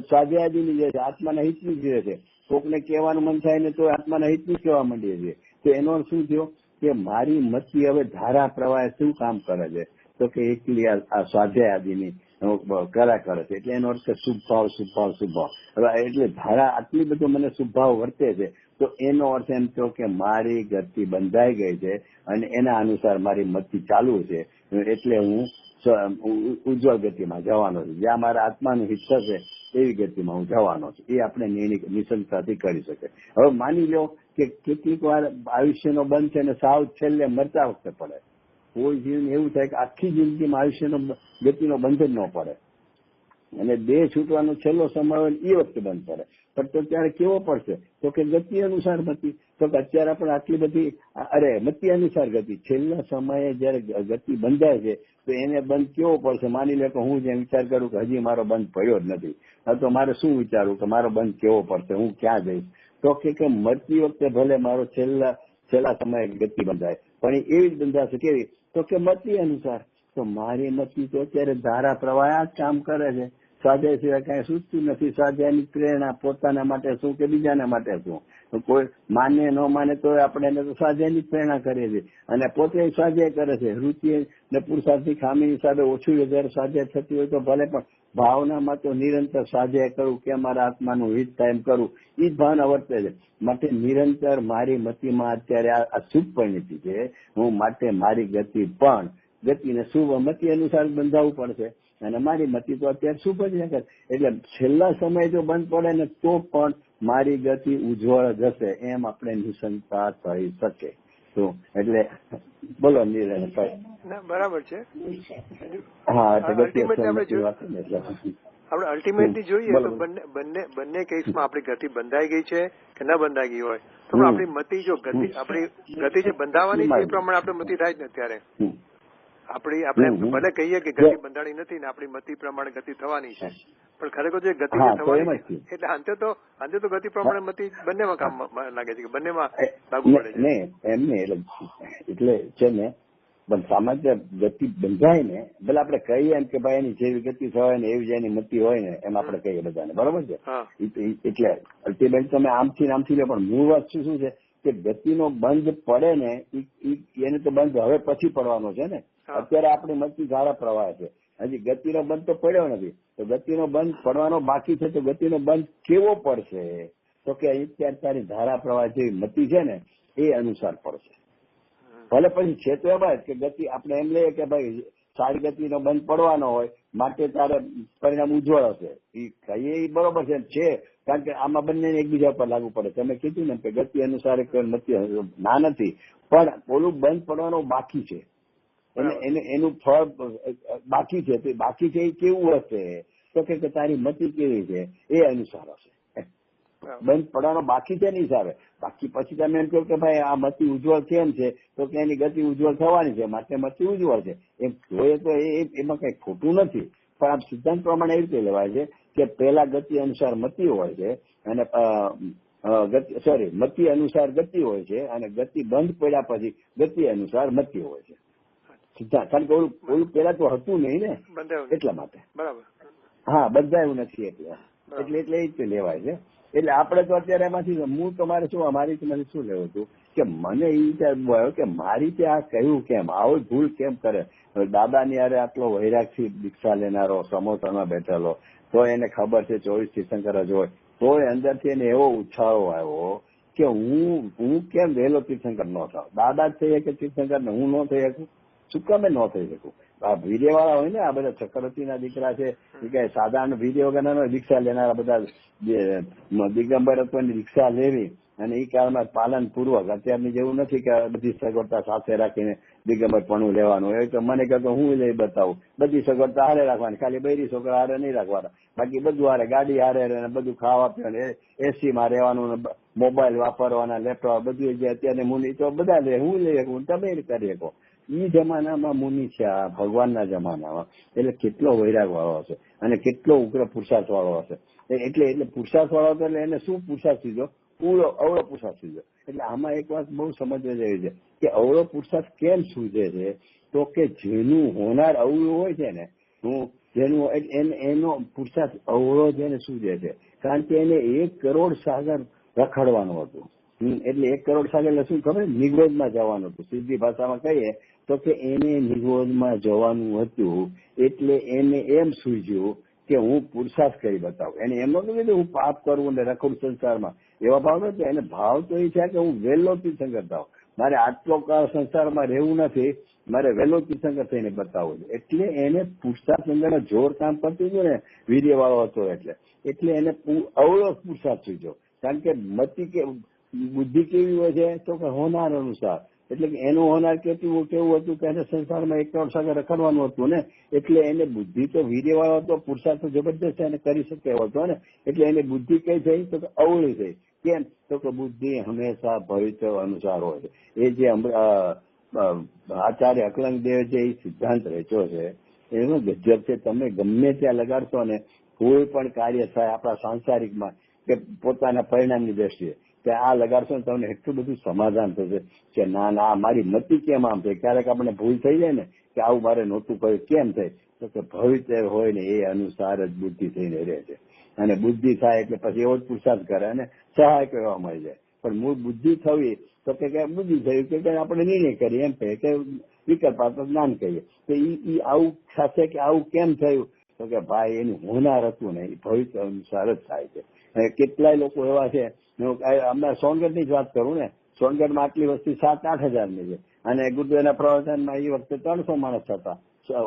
સ્વાધ્યાયની જે છે આત્માના હિતની જ રહે છે. કોકને કહેવાનું મન થાય ને તો આત્માના હિતની જ કહેવા માંડીએ છીએ. તો એનો શું થયો કે મારી મતિ હવે ધારા પ્રવાહ શું કામ કરે છે તો કે એકલી આ સ્વાધ્યાય આદિની કર્યા કરે છે. એટલે એનો અર્થ શુભભાવ શુભભાવ શુભભાવ. હવે એટલે ધારા આટલી બધું મને શુભભાવ વર્તે છે તો એનો અર્થ એમ થયો કે મારી ગતિ બંધાઈ ગઈ છે અને એના અનુસાર મારી મતિ ચાલુ છે, એટલે હું ઉજ્જવળ ગતિમાં જવાનો છું, જ્યાં મારા આત્માનું હિત થશે એવી ગતિમાં હું જવાનો છું. એ આપણે નિશંકતાથી કરી શકે. હવે માની લો કે કેટલીક વાર આયુષ્યનો બંધ છે ને સાવ છેલ્લે મરતા વખતે પડે. કોઈ જીવન એવું થાય કે આખી જિંદગીમાં આયુષ્યનો ગતિનો બંધ જ ન પડે, અને દેહ છૂટવાનો છેલ્લો સમય હોય એ વખતે બંધ પડે. પણ તો ત્યારે કેવો પડશે તો કે ગતિ અનુસાર મતિ. તો કે અત્યારે પણ આટલી બધી મતિ અનુસાર ગતિ, છેલ્લા સમયે જયારે ગતિ બંધાય છે તો એને બંધ કેવો પડશે. માની લે કે હું જેમ વિચાર કરું કે હજી મારો બંધ પડ્યો જ નથી, તો મારે શું વિચારવું કે મારો બંધ કેવો પડશે, હું ક્યાં જઈશ. તો કે મરતી વખતે ભલે મારો છેલ્લા સમયે ગતિ બંધાય પણ એવી જ બંધાશે. કેવી તો કે મતિ અનુસાર. તો મારી મતિ તો અત્યારે ધારા પ્રવાહ જ કામ કરે છે. સ્વાધ્યાય સિવાય કઈ સૂચતું નથી. સ્વાધ્યાયની પ્રેરણા પોતાના માટે શું કે બીજાના માટે શું, કોઈ માને ન માને તો આપણે એને તો સ્વાધ્યાયની પ્રેરણા કરીએ છીએ અને પોતે સ્વાધ્યાય કરે છે. રુચિ ને પુરુષાર્થની ખામી હિસાબે ઓછું વધારે સ્વાધ્યાય થતી હોય તો ભલે, પણ ભાવનામાં તો નિરંતર સ્વાધ્યાય કરું કે મારા આત્માનું હિત થાય એમ કરું, એ જ ભાવના વર્તે છે. માટે નિરંતર મારી મતિમાં અત્યારે આ શુભ પરિણતિ છે. હું માટે મારી ગતિ પણ ગતિને શુભ મતિ અનુસાર બંધાવવું પડશે અને મારી મતિ તો અત્યારે શુભ જ ન કરે. એટલે છેલ્લા સમય જો બંધ પડે ને તો પણ મારી ગતિ ઉજ્જવળ જશે એમ આપણે નિશંકતા થઈ શકે. તો એટલે બોલો નિરંતર બરાબર છે. હા, આપણે અલ્ટિમેટલી જોઈએ તો બંને કેસમાં આપણી ગતિ બંધાઈ ગઈ છે કે ન બંધાઈ ગઈ હોય તો આપણી મતિ જો આપણી ગતિ જે બંધાવાની એ પ્રમાણે આપણે મતિ થાય જ ને અત્યારે આપણે ભલે કહીએ કે ગતિ બંધાણી નથી ને આપણી મતિ પ્રમાણે ગતિ થવાની છે, પણ ખરેખર જે ગતિ થવાની એટલે અંતે તો ગતિ પ્રમાણે મતિ બંનેમાં કામ લાગે છે કે બંનેમાં લાગુ પડે છે. એમને એટલે છે ને પણ સામાન્ય ગતિ બંધાય ને ભલે આપણે કહીએ એમ કે ભાઈ એની જેવી ગતિ થવાય ને એવી જેની મતિ હોય ને એમ આપણે કહીએ બધાને, બરોબર છે. એટલે અલ્ટિમેટ તમે આમથી લે, પણ મૂળ વાત શું છે કે ગતિનો બંધ પડે ને એને તો બંધ હવે પછી પડવાનો છે ને. અત્યારે આપણી મતિ ધારા પ્રવાહ છે, હજી ગતિનો બંધ તો પડ્યો નથી. તો ગતિનો બંધ પડવાનો બાકી છે. તો ગતિનો બંધ કેવો પડશે તો કે અત્યારે તારી ધારા પ્રવાહ જેવી મતિ છે ને એ અનુસાર પડશે. ભલે પછી છે તો એમાં કે ગતિ આપણે એમ લઈએ કે ભાઈ સારી ગતિનો બંધ પડવાનો હોય માટે તારે પરિણામ ઉજ્જવળ હશે, એ કહીએ એ બરોબર છે. કારણ કે આમાં બંને એકબીજા પર લાગુ પડે. તમે કીધું ને કે ગતિ અનુસાર મતિ ના નથી, પણ ઓલું બંધ પડવાનું બાકી છે, એનું ફળ બાકી છે. તો બાકી છે એ કેવું હશે તો કે તારી મતિ કેવી છે એ અનુસાર હશે. બંધ પડવાનો બાકી છે ને હિસાબે. બાકી પછી તમે એમ કહો કે ભાઈ આ મતિ ઉજ્જવળ કેમ છે તો કે એની ગતિ ઉજ્જવળ થવાની છે માટે મતિ ઉજ્જવળ છે એમ જોઈએ તો એમાં કઈ ખોટું નથી. પણ આ સિદ્ધાંત પ્રમાણે એવી રીતે લેવાય છે કે પેલા ગતિ અનુસાર મતિ હોય છે અને મતિ અનુસાર ગતિ હોય છે અને ગતિ બંધ પડ્યા પછી ગતિ અનુસાર મતિ હોય છે. સિદ્ધાંત કારણ કે ઓલું પેલા તો હતું નહીં ને એટલા માટે. બરાબર. હા, બંધાયું નથી એટલે એ રીતે લેવાય છે. એટલે આપણે તો અત્યારે એમાંથી હું તમારે શું અમારી મને શું લેવું હતું કે મને એ વિચાર આવ્યો કે મારી ત્યાં આ કહ્યું કેમ આવો ભૂલ કેમ કરે. દાદાની યારે આટલો વૈરાગથી દીક્ષા લેનારો સમોસામાં બેઠેલો તો એને ખબર છે 24 તીર્થંકર જ હોય તો અંદરથી એને એવો ઉછાળો આવ્યો કે હું કેમ વહેલો તીર્થંકર ન થાવ. દાદા જ થઈ શકે તીર્થંકર ને હું ન થઈ શકું? શું કામે ન થઈ શકું? આ વીર્ય વાળા હોય ને આ બધા ચક્રવર્તીના દીકરા છે કે સાધારણ વીર્ય વગરના દીક્ષા લેનારા બધા દિગંબર હત્વની દીક્ષા લેવી અને એ કાળમાં પાલન પૂર્વક. અત્યારની જેવું નથી કે બધી સગવડતા સાથે રાખીને દિગંબર પણ લેવાનું. એ તો મને કહે હું લઈ બતાવું બધી સગવડતા હારે રાખવાની, ખાલી બૈરી છોકરા હારે નહીં રાખવાના, બાકી બધું હારે ગાડી હારે બધું ખાવા પીવાનું એસી માં રહેવાનું, મોબાઈલ વાપરવાના, લેપટોપ બધું જે અત્યારે મુનિ તો બધા લે, હું લઈ શકું તમે કરી શકો. ઈ જમાનામાં મુનિ છે આ ભગવાનના જમાનામાં. એટલે કેટલો વૈરાગ વાળો હશે અને કેટલો ઉગ્ર પુરુષાર્થ વાળો હશે. એટલે પુરુષાર્થ વાળો હતો એટલે એને શું પુરુષાર્થ સીધો અવળો પુરુષાર્થ સીધો. એટલે આમાં એક વાત બહુ સમજવા જેવી છે કે અવળો પુરુષાર્થ કેમ સૂજે છે તો કે જેનું હોનાર અવળું હોય છે ને એનો પુરુષાર્થ અવળો જેને સૂજે છે. કારણ કે એને 1 કરોડ સાગર રખડવાનું હતું. એટલે 1 કરોડ સાગર એટલે શું ખબર? નિગોદમાં જવાનું હતું. સીધી ભાષામાં કહીએ તો કે એને નિગોદમાં જવાનું હતું. એટલે એને એમ સૂઝ્યું કે હું પુરુષાર્થ કરી બતાવું. એને એમ નતું કીધું હું પાપ કરું ને રખડું સંસારમાં, એવા ભાવ નથી. એને ભાવ તો એ છે કે હું વહેલો તીર્થંકર થાવ, મારે આટલો કાળ સંસારમાં રહેવું નથી, મારે વહેલો તીર્થંકર થઈને બતાવવું છે. એટલે એને પુરુષાર્થ અંદર જોર કામ કરતું હતું ને વીર્ય વાળો હતો એટલે એને અવળો પુરુષાર્થ સૂજ્યો. કારણ કે મતિ કે બુદ્ધિ કેવી હોય છે તો કે હોનાર અનુસાર. એટલે કે એનું હોનાર કેવું હતું કે એને સંસારમાં 1 કરોડ સાગર રખડવાનું હતું ને એટલે એને બુદ્ધિ તો વીર્ય વાળો હતો, પુરુષાર્થ તો જબરદસ્ત એને કરી શકે એવો હતો ને. એટલે એને બુદ્ધિ કઈ થઈ તો કે અવળી થઈ. કેમ તો કે બુદ્ધિ હંમેશા ભવિષ્ય અનુસાર હોય છે. એ જે આચાર્ય અકલંગદેવ જે એ સિદ્ધાંત રચ્યો છે એનો ગજબ છે. તમે ગમે ત્યાં લગાડશો ને કોઈ પણ કાર્ય થાય આપણા સાંસારિકમાં કે પોતાના પરિણામની દ્રષ્ટિએ કે આ લગાડશો ને તમને એટલું બધું સમાધાન થશે કે ના ના મારી મતિ કેમ આમ થાય. ક્યારેક આપણે ભૂલ થઈ જાય ને કે આવું મારે નહોતું કહ્યું કેમ થાય, તો કે ભવિષ્ય હોય ને એ અનુસાર જ બુદ્ધિ થઈને રહે છે. અને બુદ્ધિ થાય એટલે પછી એવો જ પુરુષાર્થ કરે અને સહાય કરવા મળી જાય. પણ મૂળ બુદ્ધિ થવી તો કે બુદ્ધિ થયું કે આપણે નિર્ણય કરીએ એમ કહે કે વિકલ્પાત્મક જ્ઞાન કહીએ. તો એ આવું થશે કે આવું કેમ થયું, તો કે ભાઈ એનું હોનાર હતું ને એ ભવિષ્ય અનુસાર જ થાય છે. કેટલાય લોકો એવા છે, હમણાં સોનગઢની જ વાત કરું ને, સોનગઢમાં આટલી વસ્તી 7-8 હજારની છે અને ગુરુદેવના પ્રવચનમાં એ વખતે 300 માણસ હતા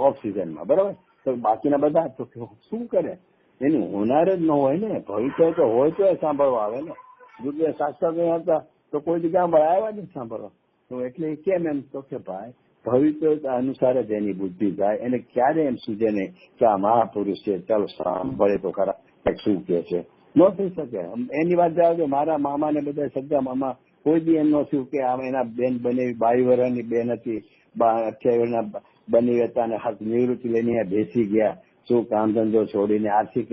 ઓક્સિજનમાં, બરાબર. તો બાકીના બધા તો શું કરે, એનું હોનાર જ ન હોય ને. ભવિષ્ય તો હોય તો સાંભળવા આવે ને. ગુરુદેવ સાક્ષાત હતા તો કોઈ જગ્યા આવ્યા જ સાંભળવા. તો એટલે કેમ એમ, તો કે ભાઈ ભવિષ્ય અનુસાર જ એની બુદ્ધિ જાય. એને ક્યારે એમ સૂજે નહીં કે આ મહાપુરુષ છે, ચાલો સાંભળે તો ખરા શું કે છે. ન થઈ શકે. એની વાત જાવ, મારા મામા ને બધા સગા મામા કોઈ બી એમ ન થયું કે એના બેન બનેવી 22 વર્ષની બેન હતી, 28 વર્ષના બની હતા અને નિવૃત્તિ લઈને બેસી ગયા. શું કામ ધંધો છોડીને આર્થિક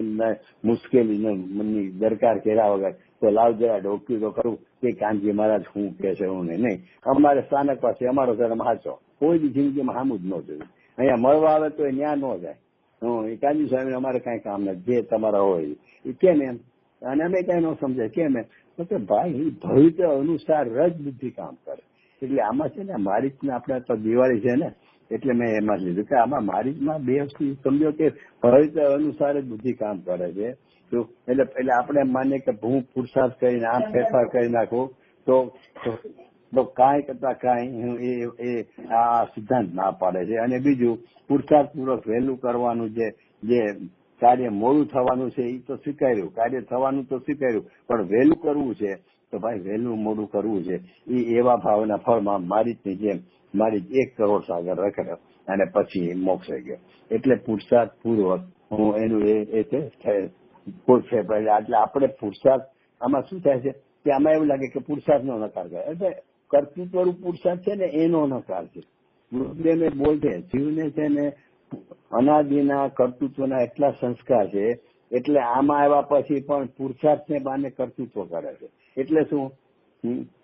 મુશ્કેલી દરકાર કર્યા વગર તો લાવ જરા ડોક્યું તો કરું કે કાનજી મહારાજ શું કે છે હું નહીં. અમારે સ્થાનક પાસે અમારો ધર્મ સાચો. કોઈ બી જિંદગીમાં સામું જ ન જોયું. અહીંયા મળવા આવે તો ત્યાં ન જાય. એ કાનજી સ્વામી અમારે કઈ કામ નથી, જે તમારા હોય એ કેમ એમ. અને અમે કઈ ન સમજાય કેમ એમ, તો કે ભાઈ ભવિષ્ય અનુસાર જ બુદ્ધિ કામ કરે. એટલે આમાં છે ને મારી જ આપણે તો દિવાળી છે ને એટલે મેં એમાં જ લીધું કે આમાં મારીજમાં બે વસ્તુ સમજો કે ભવિષ્ય અનુસાર જ બુદ્ધિ કામ કરે છે. એટલે આપણે માનીએ કે હું પુરુષાર્થ કરીને આમ ફેરફાર કરી નાખું તો કાંઈ કરતા કાંઈ એ આ સિદ્ધાંત ના પાડે છે. અને બીજું પુરુષાર્થ પૂર્વક વહેલું કરવાનું જે કાર્ય મોડું થવાનું છે એ તો સ્વીકાર્યું, કાર્ય થવાનું તો સ્વીકાર્યું, પણ વહેલું કરવું છે તો ભાઈ વહેલું મોડું કરવું છે. એ એવા ભાવના ફળમાં મારી જેમ મારી 1 કરોડ સાગર રખડ્યો અને પછી મોક્ષે ગયો. એટલે પુરુષાર્થ પૂર્વક હું એનું એ છે એટલે આપણે પુરુષાર્થ આમાં શું થાય છે કે આમાં એવું લાગે કે પુરુષાર્થ નો નકાર કરે. એટલે કર્તૃત્વરૂપ પુરુષાર્થ છે ને એનો નકાર છે. ગુરુદેવને બોલશે જીવને છે ને અનાદિના કર્તૃત્વના એટલા સંસ્કાર છે એટલે આમાં આવ્યા પછી પણ પુરુષાર્થને બાને કર્તૃત્વ કરે છે. એટલે શું,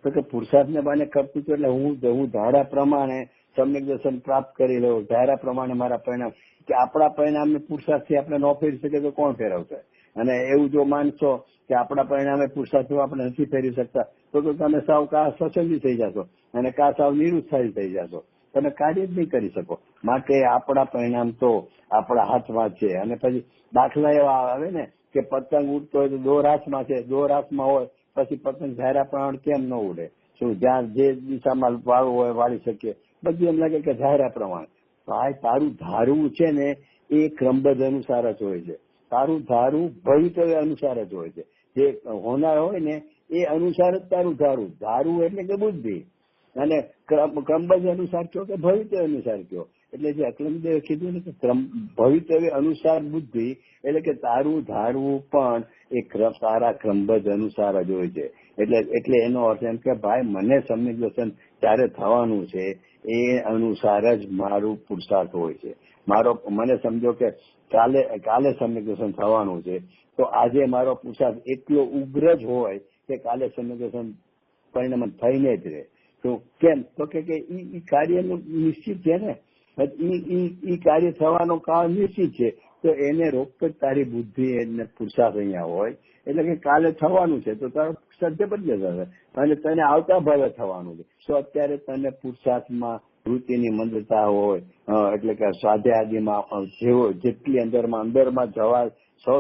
તો કે પુરુષાર્થને બાને કર્તૃત્વ એટલે હું ધારા પ્રમાણે સમ્યક દર્શન પ્રાપ્ત કરી લઉં, ધારા પ્રમાણે મારા પરિણામ, કે આપણા પરિણામને પુરુષાર્થથી આપણે ન ફેરી શકીએ તો કોણ ફેરવશે. અને એવું જો માનશો કે આપણા પરિણામે પુરુષાર્થથી આપણે નથી ફેરવી શકતા તો તમે સાવ કા સ્વચ્છંદી થઈ જશો અને કા સાવ નિરુત્સાહી થઈ જશો. તમે કાર્ય જ નહીં કરી શકો. માટે આપણા પરિણામ તો આપણા હાથમાં છે. અને પછી દાખલા એવા આવે ને કે પતંગ ઉડતો હોય તો દોર હાથમાં છે, દોર હાથમાં હોય પછી પતંગ ધારા પ્રમાણે કેમ ન ઉડે. શું જ્યાં જે દિશામાં વાળવું હોય વાળી શકીએ. બધું એમ લાગે કે ધારા પ્રમાણે. ભાઈ તારું ધારવું છે ને એ ક્રમબદ્ધ અનુસાર જ હોય છે. તારું ધારવું ભવિતવ્ય અનુસાર જ હોય છે. જે હોનાર હોય ને એ અનુસાર જ તારું ધારવું એટલે કે બુદ્ધિ. અને ક્રમબદ્ધ અનુસાર કયો કે ભવિતવ્ય અનુસાર કયો. એટલે જે અકલમદેવે કીધું ને કે ભવિતવ્ય અનુસાર બુદ્ધિ એટલે કે તારું ધારવું પણ એ તારા ક્રમબદ્ધ અનુસાર જ હોય છે. એટલે એનો અર્થ એમ કે ભાઈ મને સમ્યક દર્શન ત્યારે થવાનું છે એ અનુસાર જ મારું પુરુષાર્થ હોય છે. મને સમજો કે કાલે સમ્યક દર્શન થવાનું છે તો આજે મારો પુરુષાર્થ એટલો ઉગ્ર જ હોય કે કાલે સમ્યક દર્શન પરિણામ થઈને જ રહે. તો કેમ, તો કે ઈ કાર્યનું નિશ્ચિત છે ને, ઈ કાર્ય થવાનો કાળ નિશ્ચિત છે. તો એને રોકતો જ તારી બુદ્ધિ એને પુરુષાર્થ અહીંયા હોય. એટલે કે કાલે થવાનું છે તો તારો પુરુષાર્થ બદલે જશે અને તને આવતા ભાવે થવાનું છે. તો અત્યારે તને પુરુષાર્થમાં વૃત્તિની મંદતા હોય, એટલે કે સ્વાધ્યાય જેવો જેટલી અંદરમાં જવા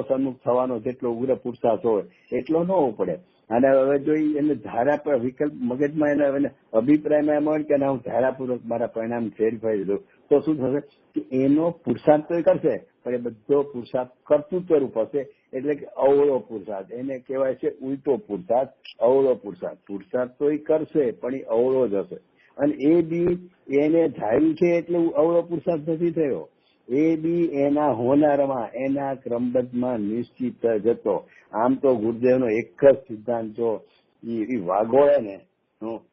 સન્મુખ થવાનો જેટલો ઉગ્ર પુરુષાર્થ હોય એટલો ન ઉપડે. અને હવે જો એને ધારા પર વિકલ્પ મગજમાં એને અભિપ્રાયમાં એમ હોય કે હું ધારાપૂર્વક મારા પરિણામ ફેરફારી દઉં તો શું થશે કે એનો પુરુષાર્થ તો કરશે પણ એ બધો પુરુષાર્થ કર્તૃત્વ રૂપ હશે. એટલે કે અવળો પુરુષાર્થ એને કહેવાય છે ઉલટો પુરુષાર્થ, અવળો પુરુષાર્થ. પુરુષાર્થ તો એ કરશે પણ એ અવળો જ હશે. અને એ બી એને ધાર્યું છે એટલે અવળો પુરુષાર્થ નથી થયો. એ બી એના હોનારમાં એના ક્રમબદ્ધમાં નિશ્ચિત જતો. આમ તો ગુરુદેવનો એક જ સિદ્ધાંત જો એ વાગોળે ને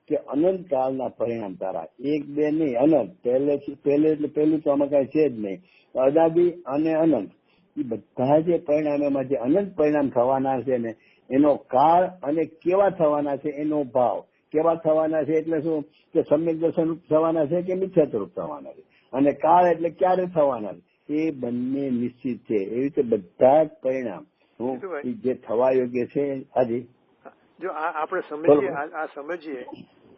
કે અનંત કાળના પરિણામ તારા, 1 2 નહીં, અનંત. પહેલે એટલે પહેલું તો આમાં કઈ છે જ નહીં. અનાદિ અને અનંત એ બધા જે પરિણામોમાં જે અનંત પરિણામ થવાના છે ને એનો કાળ અને કેવા થવાના છે એનો ભાવ. કેવા થવાના છે એટલે શું કે સમ્યક દર્શન રૂપ થવાના છે કે મિથ્યાત્વ રૂપ થવાના છે, અને કાળ એટલે ક્યારે થવાના છે એ બંને નિશ્ચિત છે. એવી રીતે બધા જ પરિણામ જે થવા યોગ્ય છે. હાજી, જો આપણે સમજીએ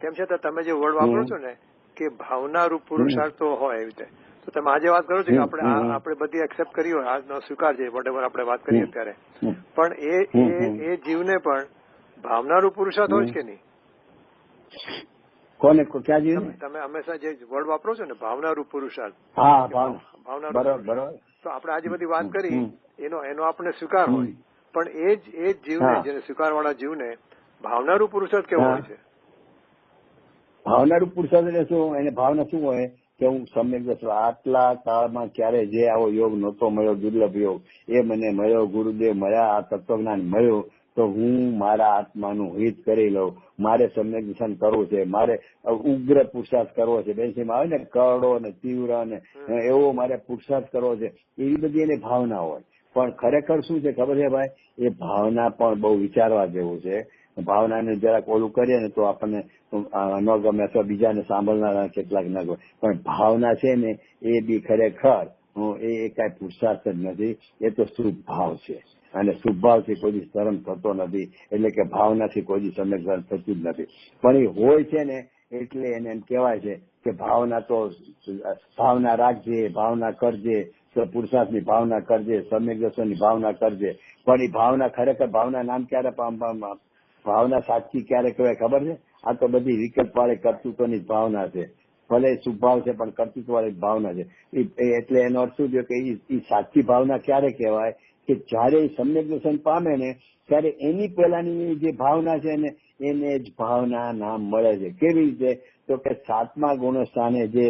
તેમ છતાં તમે જે વર્ડ વાપરો છો ને કે ભાવના રૂપ પુરુષાર્થ હોય એવી રીતે, તો તમે આજે વાત કરો છો કે આપણે બધી એક્સેપ્ટ કરી હોય, આજનો સ્વીકાર છે વોટેવર આપણે વાત કરીએ અત્યારે, પણ એ જીવને પણ ભાવના રૂપ પુરુષાર્થ હોય કે નહીં? કોને ક્યાં જીવ? તમે હંમેશા જે વર્ડ વાપરો છો ને ભાવના રૂપ પુરુષાર્થ. હા, ભાવના બરોબર. તો આપણે આજે બધી વાત કરી એનો આપણે સ્વીકાર હોય, પણ એ જ જીવને, જેને સ્વીકાર વાળા જીવને ભાવનારૂપ પુરુષાર્થ કેવો હોય છે? ભાવનારૂપ પુરુષાર્થ એટલે શું? એને ભાવના શું હોય કે હું સમ્યક દર્શન આટલા કાળમાં ક્યારે જે આવો યોગ નહોતો મળ્યો, દુર્લભ યોગ એ મને મળ્યો, ગુરુદેવ મળ્યા, આ તત્વજ્ઞાન મળ્યું, તો હું મારા આત્માનું હિત કરી લઉં, મારે સમ્યક દર્શન કરવું છે, મારે ઉગ્ર પુરુષાર્થ કરવો છે. બેસીમાં આવે ને કરડો ને તીવ્ર ને એવો મારે પુરુષાર્થ કરવો છે, એવી બધી એને ભાવના હોય. પણ ખરેખર શું છે ખબર છે ભાઈ? એ ભાવના પણ બહુ વિચારવા જેવું છે. ભાવનાને જરાક ઓલું કરીએ ને તો આપણને ન ગમે અથવા બીજાને સાંભળનારા કેટલાક ન ગમે, પણ ભાવના છે ને એ બી ખરેખર એ કઈ પુરુષાર્થ જ નથી, એ તો શુભ ભાવ છે. અને શુભ ભાવથી કોઈ ધર્મ થતો નથી, એટલે કે ભાવનાથી કોઈ સમ્યક ધર્મ થતું જ નથી. પણ એ હોય છે ને એટલે એને એમ કહેવાય છે કે ભાવના તો ભાવના રાખજે, ભાવના કરજે, પુરુષાર્થની ભાવના કરજે, સમ્યક દર્શનની ભાવના કરજે. પણ એ ભાવના ખરેખર ભાવના નામ ક્યારે ભાવના સાચી ક્યારે કહેવાય ખબર છે? આ તો બધી વિકલ્પ વાળી કર્તૃત્વની ભાવના છે. ભલે શુભાવ છે પણ કર્તૃત્વ વાળી ભાવના છે. એટલે એનો અર્થ શું થયો કે એ સાચી ભાવના ક્યારે કહેવાય કે જયારે સમ્યક દર્શન પામે ને ત્યારે એની પહેલાની જે ભાવના છે ને એને જ ભાવના નામ મળે છે. કેવી રીતે? તો કે 7મા ગુણસ્થાને જે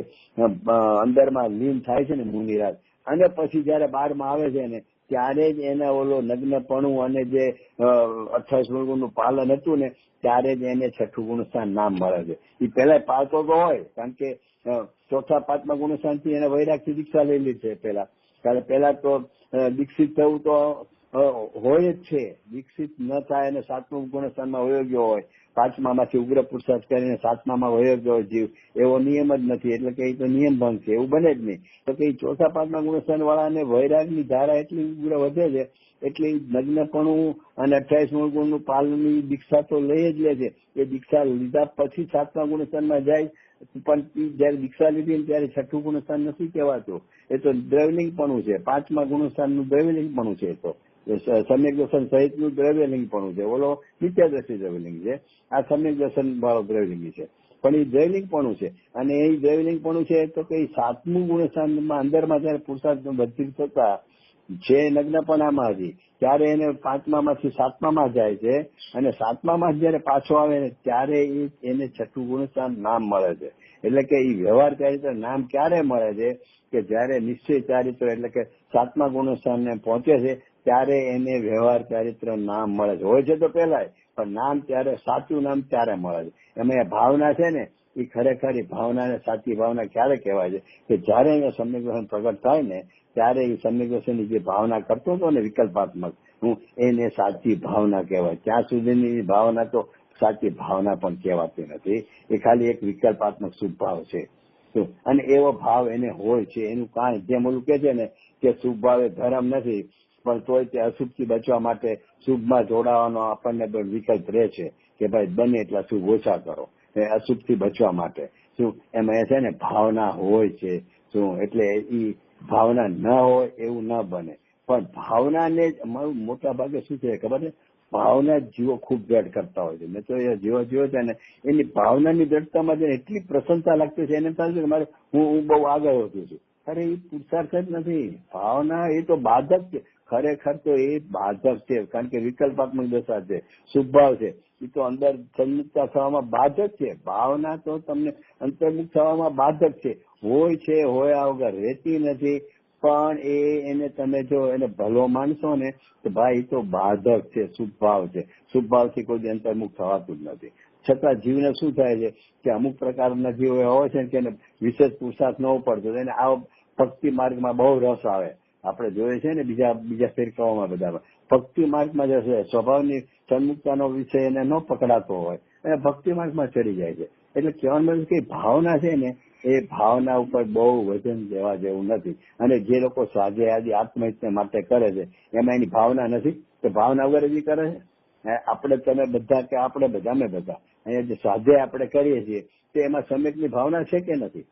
અંદરમાં લીન થાય છે ને મુનિરાજ, અને પછી જયારે 12માં આવે છે ને ત્યારે જ એને ઓલો નગ્નપણું અને જે 28 ગુણનું પાલન હતું ને ત્યારે જ એને 6ઠું ગુણસ્થાન નામ મળે છે. એ પહેલા પાલતો તો હોય, કારણ કે 4થા 5મા ગુણસ્થાનથી એને વૈરાગથી દીક્ષા લઈ લીધી છે કારણ પહેલા તો દીક્ષિત થવું તો હોય જ છે. દીક્ષિત ન થાય અને 7મું ગુણસ્થાનમાં વયો ગયો હોય, 5મામાંથી ઉગ્ર પુરુષાર્થ કરીને 7મામાં વયો ગયો જીવ, એવો નિયમ જ નથી. એટલે કે એ તો નિયમ ભંગ છે, એવું બને જ નહીં. તો કે 4થા 5મા ગુણસ્થાન વાળાને વૈરાગની ધારા એટલી ઉગ્ર વધે છે એટલે નગ્નપણું અને 28મું ગુણનું પાલનની દીક્ષા તો લઈ જ લે છે. એ દીક્ષા લીધા પછી 7મા ગુણસ્થાનમાં જાય, પણ જયારે દીક્ષા લીધી ત્યારે 6ઠું ગુણસ્થાન નથી કહેવાતું. એ તો દ્રવ્યલિંગપણું છે. 5મા ગુણસ્થાનનું દ્રવ્યલિંગપણું છે. તો સમ્યક દર્શન સહિતનું દ્રવ્યલિંગપણું છે. ઓલો નિત્યાદ્રષ્ટિ દ્રવ્યલિંગ છે, આ સમ્યક દર્શન વાળો દ્રવ્યલિંગ છે. પણ એ દ્રવ્યલિંગપણું છે. અને એ દ્રવ્યલિંગપણું છે તો કે 7મું ગુણસ્થાનમાં અંદરમાં જયારે પુરુષાર્થ વૃદ્ધિ થતા જે નગ્નપણામાં હતી ત્યારે એને 5મામાંથી 7મામાં જાય છે, અને 7મામાં જયારે પાછો આવે ને ત્યારે એને 6ઠું ગુણસ્થાન નામ મળે છે. એટલે કે એ વ્યવહાર ચારિત્ર નામ ક્યારે મળે છે કે જયારે નિશ્ચય ચારિત્ર એટલે કે 7મા ગુણસ્થાનને પહોંચે છે ત્યારે એને વ્યવહાર ચારિત્ર નામ મળે છે. હોય છે તો પેલા, પણ નામ ત્યારે સાચું નામ ત્યારે મળે છે. એમાં ભાવના છે ને એ ખરેખર ભાવનાને સાચી ભાવના ક્યારે કહેવાય છે કે જયારે અહીંયા સમ્યક દર્શન પ્રગટ થાય ને ત્યારે એ સમ્યક દર્શનની જે ભાવના કરતો હતો ને વિકલ્પાત્મક, એને સાચી ભાવના કહેવાય. ત્યાં સુધીની ભાવના તો સાચી ભાવના પણ કહેવાતી નથી. એ ખાલી એક વિકલ્પાત્મક શુભ ભાવ છે. અને એવો ભાવ એને હોય છે. એનું કારણ જેમ ઓલું કે છે ને કે શુભ ભાવ એ ધર્મ નથી, પણ તોય તે અશુભથી બચવા માટે શુભમાં જોડાવાનો આપણને વિકલ્પ રહે છે કે ભાઈ બને એટલા શુભ ઓછા કરો, અશુભથી બચવા માટે. શું એમાં છે ને ભાવના હોય છે. શું એટલે એ ભાવના ન હોય એવું ન બને. પણ ભાવનાને જ અમારું મોટા ભાગે શું છે ખબર છે? ભાવના જીવો ખૂબ દ્રઢ કરતા હોય છે. મેં તો એ જીવો છે ને એની ભાવનાની દ્રઢતામાં એટલી પ્રસન્નતા લાગતી છે, એને થાય છે કે મારે હું બહુ આગળ વધુ છું. અરે એ પુરુષાર્થ જ નથી. ભાવના એ તો બાધક છે. ખરેખર તો એ બાધક છે, કારણ કે વિકલ્પાત્મક દશા છે, શુભભાવ છે. એ તો અંદર સંયુક્તા થવામાં બાધક છે. ભાવના તો તમને અંતર્મુખ થવામાં બાધક છે. હોય છે, હોયા વગર રહેતી નથી. પણ એને તમે જો એને ભલો માનશો ને તો ભાઈ તો બાધક છે, શુભભાવ છે. શુભભાવથી કોઈ અંતર્મુખ થવાતું જ નથી. છતાં જીવને શું થાય છે કે અમુક પ્રકારના જીવો હોય છે કે એને વિશેષ પુરુષાર્થ ન પડતો, એને આ ભક્તિ માર્ગમાં બહુ રસ આવે, આપણે જોઈએ છે ને બીજા ફેરકાઓમાં બધામાં ભક્તિ માર્ગમાં જશે, સ્વભાવની સન્મુખતાનો વિષય એને ન પકડાતો હોય અને ભક્તિ માર્ગમાં ચડી જાય છે. એટલે કહેવાનું કે ભાવના છે ને એ ભાવના ઉપર બહુ વજન દેવા જેવું નથી. અને જે લોકો સ્વાધ્યાય આત્મહિતને માટે કરે છે એમાં એની ભાવના નથી, તો ભાવના વગર જ કરે છે. આપણે તમે બધા કે આપણે બધા અમે બધા અહીંયા જે સ્વાધ્યાય આપણે કરીએ છીએ તે એમાં સમ્યકની ભાવના છે કે નથી?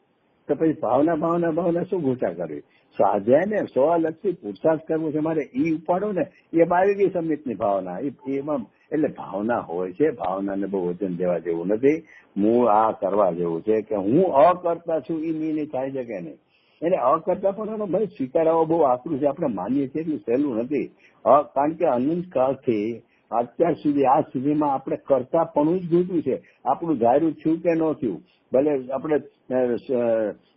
તો પછી ભાવના શું ગૂંચા કરવી? સ્વાધ્યાય ને સ્વલક્ષી પુરુષાર્થ કરવો છે મારે, ઈ ઉપાડો ને એમાં આવી ગઈ સમ્યકની ભાવના. એમાં એટલે ભાવના હોય છે, ભાવનાને બહુ વજન દેવા જેવું નથી. હું આ કરવા જેવું છે કે હું અકર્તા છું એ નિર્ણય થાય છે કે નહીં. એને અકર્તા પણ ભાઈ સ્વીકારવા બહુ આકરું છે. આપણે માનીએ છીએ એટલું સહેલું નથી. કારણ કે અનંત કાળથી અત્યાર સુધી આજ સુધીમાં આપણે કરતાપણું જ જોતું છે. આપણું ધાર્યું થયું કે ન થયું, ભલે આપણે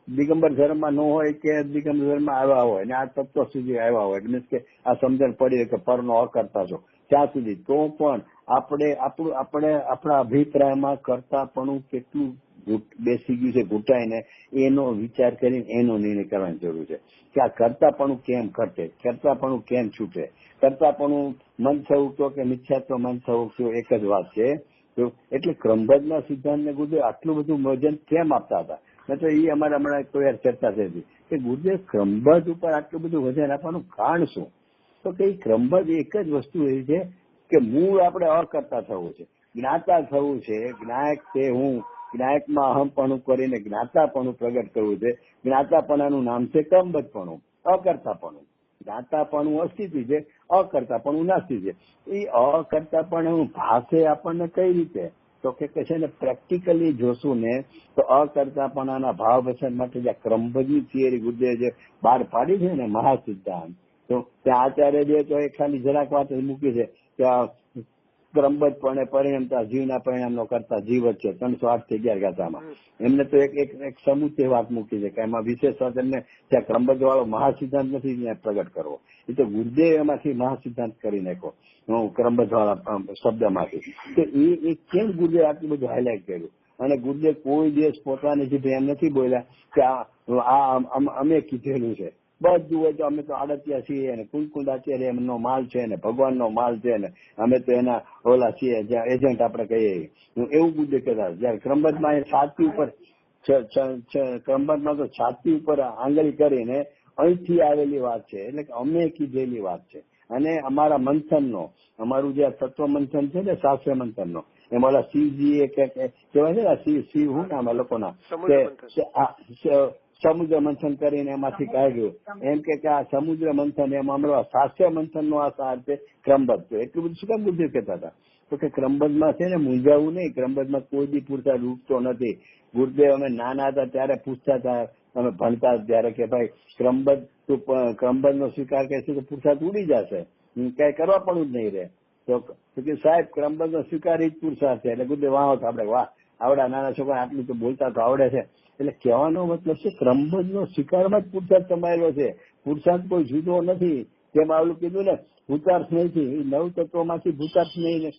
દિગંબર ધર્મમાં ન હોય કે દિગંબર ધર્મમાં આવ્યા હોય ને આ તત્વ સુધી આવ્યા હોય, મીન્સ કે આ સમજણ પડી કે પરનો અકર્તા છો ત્યાં સુધી, તો પણ આપણા અભિપ્રાયમાં કરતાપણું કેટલું બેસી ગયું છે ઘૂંટાઈને, એનો વિચાર કરીને એનો નિર્ણય કરવાની જરૂર છે કે આ કરતાપણું કેમ ઘટે, કરતાપણું કેમ છૂટે. કરતાપણું મન થવું કે મિથ્યાત્વ મન થવું એક જ વાત છે. એટલે ક્રમબદ્ધના સિદ્ધાંતને ગુરુદેવ આટલું બધું વજન કેમ આપતા હતા? તો એ અમારે હમણાં કોઈ વાર ચર્ચા થઈ હતી કે ગુરુદેવ ક્રમબદ્ધ ઉપર આટલું બધું વજન આપવાનું કારણ શું? તો કે ક્રમબદ્ધ એક જ વસ્તુ એવી છે કે મૂળ આપણે અકર્તા થવું છે, જ્ઞાતા થવું છે. જ્ઞાયક છે હું, જ્ઞાયકમાં અહમપણું કરીને જ્ઞાતાપણું પ્રગટ કરવું છે. જ્ઞાતાપણાનું નામ છે ક્રમબદ્ધપણું, અકર્તાપણું. જ્ઞાતાપણું અસ્થિતિ છે, અકર્તાપણું નાસ્તિ છે. એ અકર્તાપણું ભાષે આપણને કઈ રીતે? તો કે છે ને પ્રેક્ટિકલી જોશું ને તો અકર્તાપણાના ભાવ વચન માટે જે ક્રમબદ્ધની થિયરી ગુરુદેવ જે બહાર પાડી છે ને મહાસિદ્ધાંત, તો ત્યાં આચાર્ય જે તો એ ખાલી જરાક વાત મૂકી છે કે ક્રમબદ્ધપણે પરિણમતા જીવના પરિણામનો કરતા જીવ જ છે 308 થી 11 ગાથામાં. એમને તો એક સમુચય વાત મૂકી છે કે એમાં વિશેષ વાત એમને ત્યાં ક્રમબદ્ધ વાળો મહાસિદ્ધાંત નથી પ્રગટ કરવો. એ તો ગુરુદેવ એમાંથી મહાસિદ્ધાંત કરી નાખો ક્રમબદ્ધ વાળા શબ્દમાંથી. તો એ કેમ ગુરુદેવ આટલું બધું હાઇલાઇટ કર્યું? અને ગુરુદેવ કોઈ દિવસ પોતાની જીભે એમ નથી બોલ્યા કે આ અમે કીધેલું છે. બધું હોય તો અમે તો આડતિયા છીએ અને કુલકુંડાચાર્ય એમનો માલ છે ને ભગવાનનો માલ છે ને અમે તો એના ઓલા છીએ જ્યાં એજન્ટ આપણે કહીએ, એવું ગુરુદેવ કહેતા. જયારે ક્રમબદ્ધમાં છાતી ઉપર ક્રમબદ્ધમાં તો છાતી ઉપર આંગળી કરીને અહીંથી આવેલી વાત છે, એટલે કે અમે કીધેલી વાત છે. અને અમારા મંથનનો, અમારું જે તત્વ મંથન છે ને શાસ્ત્ર મંથનનો, એમાં ઓલા શિવજી કહેવાય છે ને શિવ હું નામ લોકોના સમુદ્ર મંથન કરીને એમાંથી કાઢ્યું એમ કે આ સમુદ્ર મંથન એમાં અમારો શાસ્ત્ર મંથન નો આ સાર છે ક્રમબદ્ધ. એટલું બધું શું કામ ગુરુદેવ કહેતા હતા? તો કે ક્રમબદ્ધમાં છે ને મૂંઝાવું નહીં, ક્રમબદ્ધમાં કોઈ બી પૂરતા રૂપતો નથી. ગુરુદેવ અમે નાના હતા ત્યારે પૂછતા હતા, અમે ભણતા ત્યારે કે ભાઈ ક્રમબદ્ધ નો સ્વીકાર કરશે તો પુરુષાર્થ ઉડી જશે, કઈ કરવા પણ જ નહીં રહે. તો કે સાહેબ ક્રમબદ્ધ નો સ્વીકાર જ પુરુષાર્થ છે. એટલે ગુરુદેવ વાહ આપડે વાહ આવડા નાના છોકરા આટલું તો બોલતા તો આવડે છે. એટલે કહેવાનો મતલબ છે ક્રમબદ્ધ નો સ્વીકારમાં જ પુરુષાર્થ સમાયેલો છે, પુરુષાર્થ કોઈ જુદો નથી. જેમ આવલું કીધું ને ભૂતાર્થ નહીં, નવ તત્વોમાંથી ભૂતાર્થ નહીં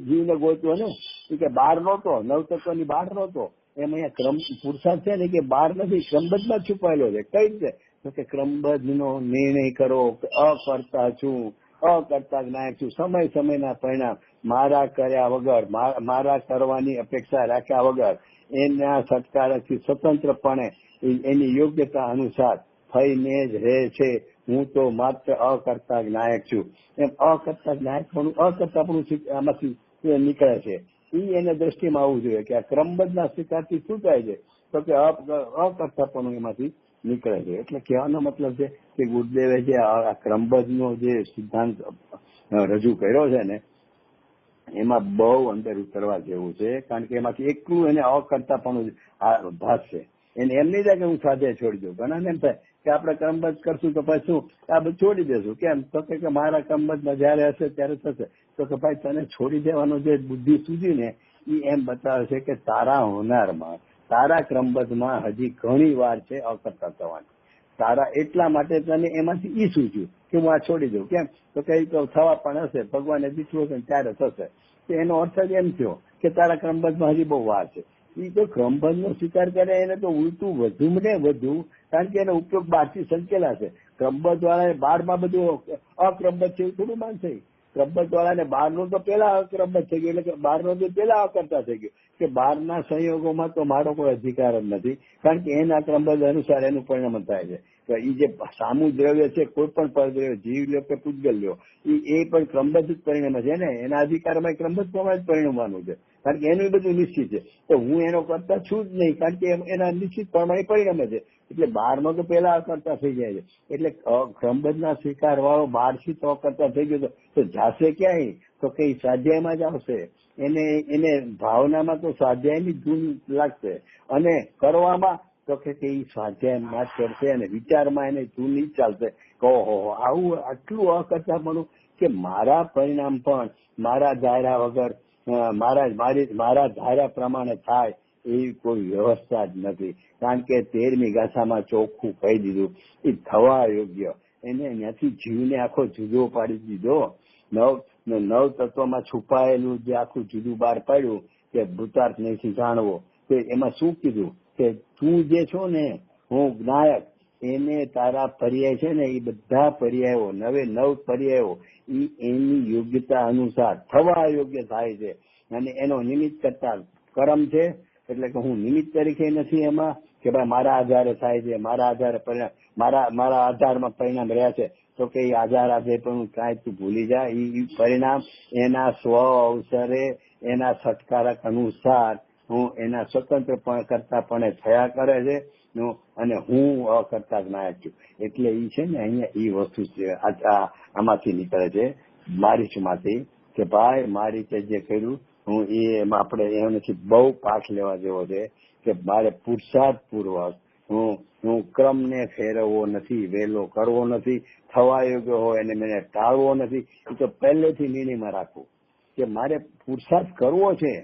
જીવને ગોત્યો ને એ કે બહાર નહોતો, નવ તત્વની બહાર નહોતો. એમ અહીંયા પુરુષાર્થ છે ને કે બહાર નથી, ક્રમબદ્ધમાં જ છુપાયેલો છે. કઈ રીતે? તો કે ક્રમબદ્ધ નો નિર્ણય કરો કે અકર્તા છું, અકર્તા જ્ઞાયક છું, સમય સમયના પરિણામ મારા કર્યા વગર, મારા કરવાની અપેક્ષા રાખ્યા વગર એના સત્કારથી સ્વતંત્રપણે એની યોગ્યતા અનુસાર થઈને જ રહે છે. હું તો માત્ર અકર્તા જ્ઞાયક છું. એમ અકર્તા જ્ઞાયક પણ અકર્તાપણું આમાંથી નીકળે છે. એને દ્રષ્ટિમાં આવવું જોઈએ કે આ ક્રમબદ્ધના સ્વીકારથી શું થાય છે? તો કે અકર્તાપણું એમાંથી નીકળે છે. એટલે કહેવાનો મતલબ છે કે ગુરુદેવે જે આ ક્રમબદ્ધનો જે સિદ્ધાંત રજૂ કર્યો છે ને એમાં બહુ અંદર ઉતરવા જેવું છે. કારણ કે એમાંથી એકલું એને અકર્તાપણું ભાસ છે. એને એમ નહીં થાય કે હું સ્વાધ્યાય છોડી દઉં. ઘણાને એમ થાય કે આપણે ક્રમબદ્ધ કરશું તો પછી શું આ બધું છોડી દેશું. કેમ? તો કે મારા ક્રમબદ્ધમાં જયારે હશે ત્યારે થશે. તો કે ભાઈ તને છોડી દેવાનો જે બુદ્ધિ સૂજી ને એ એમ બતાવે છે કે તારા હોનારમાં, તારા ક્રમબદ્ધમાં હજી ઘણી વાર છે અકર્તા થવાની. તારા એટલા માટે તને એમાંથી ઈ સૂચ્યું કે હું આ છોડી દઉં. કેમ? તો કઈ તો થવા પણ હશે, ભગવાને દીઠું હશે ત્યારે થશે. એનો અર્થ જ એમ થયો કે તારા ક્રમબદ્ધમાં હજી બહુ વાર છે. એ તો ક્રમબદ્ધનો સ્વીકાર કરે એને તો ઉલટું વધુ ને વધુ, કારણ કે એનો ઉપયોગ બહારથી સંકેલા છે. ક્રમબદ્ધ વાળાને 12માં બધું અક્રમબદ્ધ છે એવું થોડું માનશે. ક્રમબદ્ધ વાળાને 12નું તો પેલા અક્રમબદ્ધ થઈ ગયું, એટલે કે 12નો તો પેલા અકર્તા થઈ ગયું કે 12ના સંયોગોમાં તો મારો કોઈ અધિકાર જ નથી, કારણ કે એના ક્રમબદ્ધ અનુસાર એનું પરિણામ થાય છે. તો એ જે સામુ દ્રવ્ય છે, કોઈ પણ પરદ્રવ્ય, જીવ લ્યો કે પૂજગલ લ્યો, એ પણ ક્રમબદ્ધ જ પરિણામ છે ને, એના અધિકારમાં ક્રમબદ્ધ પ્રમાણે જ પરિણમવાનું છે, કારણ કે એનું બધું નિશ્ચિત છે. તો હું એનો કરતા છું જ નહીં, કારણ કે એના નિશ્ચિત પ્રમાણે પરિણામે છે. એટલે 12માં તો પેલા અકર્તા થઈ જાય છે. એટલે ક્રમબદ્ધના સ્વીકાર વાળો 12થી તો અકર્તા થઈ ગયો તો જાશે ક્યાંય? તો કઈ સ્વાધ્યાયમાં જ આવશે. એને ભાવનામાં તો સ્વાધ્યાયની ધૂન લાગશે, અને કરવામાં તો કે એ સ્વાધ્યાયમાં જ કરશે, અને વિચારમાં એને ધૂન જ ચાલશે. ઓહો, આવું આટલું અકર્તાપણું કે મારા પરિણામ પણ મારા ધાર્યા વગર, મારા ધાર્યા પ્રમાણે થાય એવી કોઈ વ્યવસ્થા જ નથી. કારણ કે 13મી ગાથામાં ચોખ્ખું કહી દીધું એ થવા યોગ્ય, એને ત્યાંથી જીવને આખો જુદો પાડી દીધો. નવ તત્વમાં છુપાયેલું જે આખું જુદું બહાર પાડ્યું કે ભૂતાર્થ નહીં જાણવો, તો એમાં શું કીધું કે તું જે છો ને, હું નાયક, એને તારા પર્યાય છે ને, એ બધા પર્યાયો 9 પર્યાયો એની યોગ્યતા અનુસાર થવા યોગ્ય થાય છે. અને એનો નિમિત્ત કરતા કર્મ છે, એટલે કે હું નિમિત્ત તરીકે નથી એમાં કે ભાઈ મારા આધારે થાય છે, મારા આધારે પરિણામ, મારા આધારમાં પરિણામ રહ્યા છે, તો કે એ આધાર આધે પણ કાંઈ તું ભૂલી જા. એ પરિણામ એના સ્વ અવસરે, એના સત્કારક અનુસાર હું એના સ્વતંત્ર કરતાપણે થયા કરે છે, અને હું અકર્તા નાયક છું. એટલે એ છે ને અહીંયા એ વસ્તુ આમાંથી નીકળે છે, મારીચમાંથી, કે ભાઈ મારી રીતે જે કર્યું હું એમાં આપણે એનાથી બહુ પાઠ લેવા જેવો છે કે મારે પુરુષાર્થ પૂર્વક હું ક્રમને ફેરવવો નથી, વહેલો કરવો નથી, થવા યોગ્ય હોય એને મને ટાળવો નથી. એ તો પહેલેથી નિર્ણયમાં રાખવું કે મારે પુરુષાર્થ કરવો છે.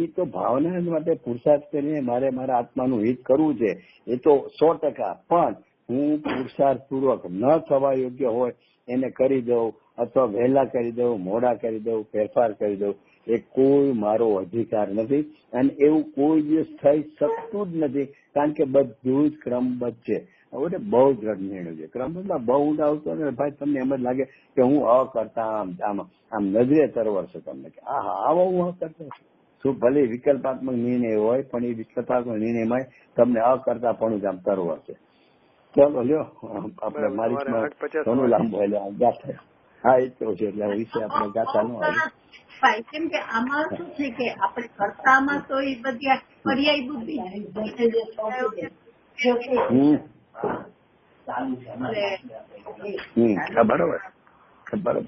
એ તો ભાવના માટે પુરુષાર્થ કરીને મારે મારા આત્માનું હિત કરવું છે, એ તો 100%. પણ હું પુરુષાર્થ પૂર્વક ન થવા યોગ્ય હોય એને કરી દઉં, અથવા વહેલા કરી દઉં, મોડા કરી દઉં, ફેરફાર કરી દઉં, એ કોઈ મારો અધિકાર નથી. અને એવું કોઈ દિવસ થઈ શકતું જ નથી, કારણ કે બધું જ ક્રમબદ્ધ છે. હવે બહુ જ દ્રઢ નિર્ણય છે. ક્રમબદ્ધમાં બહુ ઊંડા આવતો ને ભાઈ, તમને એમ જ લાગે કે હું અકર્તા, આમ નજરે તરવરશે તમને કે આવો હું અકર્તા છું. શું ભલે વિકલ્પાત્મક નિર્ણય હોય, પણ એ વિકલ્પાત્મક નિર્ણયમાં તમને અકર્તાપણું જ આમ તરવરશે. ચાલો લ્યો, આપણે મારી ઘણું લાંબુ ગાથા. હા, એ તો છે, એટલે વિશે આપણે ગાથા ન આવે. કેમ કે આમાં શું છે કે આપણે કર્તામાં તો એ બધી પર્યાય બુદ્ધિ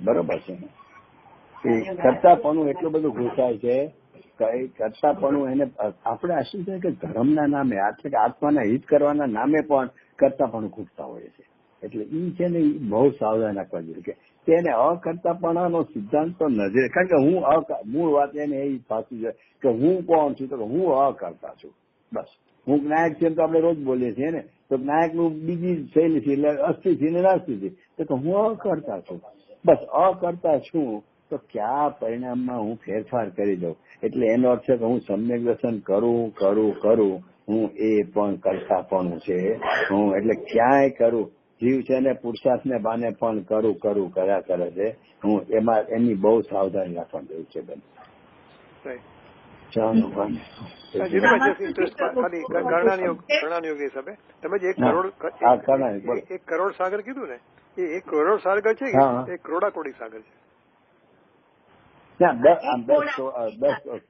બરોબર છે. એ કર્તાપણું એટલું બધું ઘૂસાય છે કે કર્તાપણું એને આપણે શું છે કે ધર્મના નામે, એટલે કે આત્માના હિત કરવાના નામે પણ કર્તાપણું ઘૂસતા હોય છે. એટલે એ છે ને, એ બહુ સાવધાન રાખવા જોઈએ કે તેને અકર્તાપણાનો સિદ્ધાંત તો નજરે, કારણ કે હું મૂળ વાત એને એ સાચી છે કે હું કોણ છું, તો હું અકર્તા છું. બસ હું નાયક છે તો આપણે રોજ બોલીએ છીએ ને, તો નાયક નું બીજી શૈલી છે, એટલે અસ્થિથી ને નાસ્તિથી, તો હું અકર્તા છું. બસ અકર્તા છું તો કયા પરિણામમાં હું ફેરફાર કરી દઉં. એટલે એનો અર્થ છે કે હું સમ્યક દર્શન કરું, હું એ પણ કર્તાપણું છે. હું એટલે ક્યાંય કરું, જીવ છે ને પુરુષાર્થને બાને પણ કરું કર્યા કરે છે. હું એમાં એની બહુ સાવધાની રાખવાની જરૂર છે બેન. તમે જે 1 કરોડ સાગર કીધું ને, એ 1 કરોડ સાગર છે કે એ કરોડા સાગર છે? 10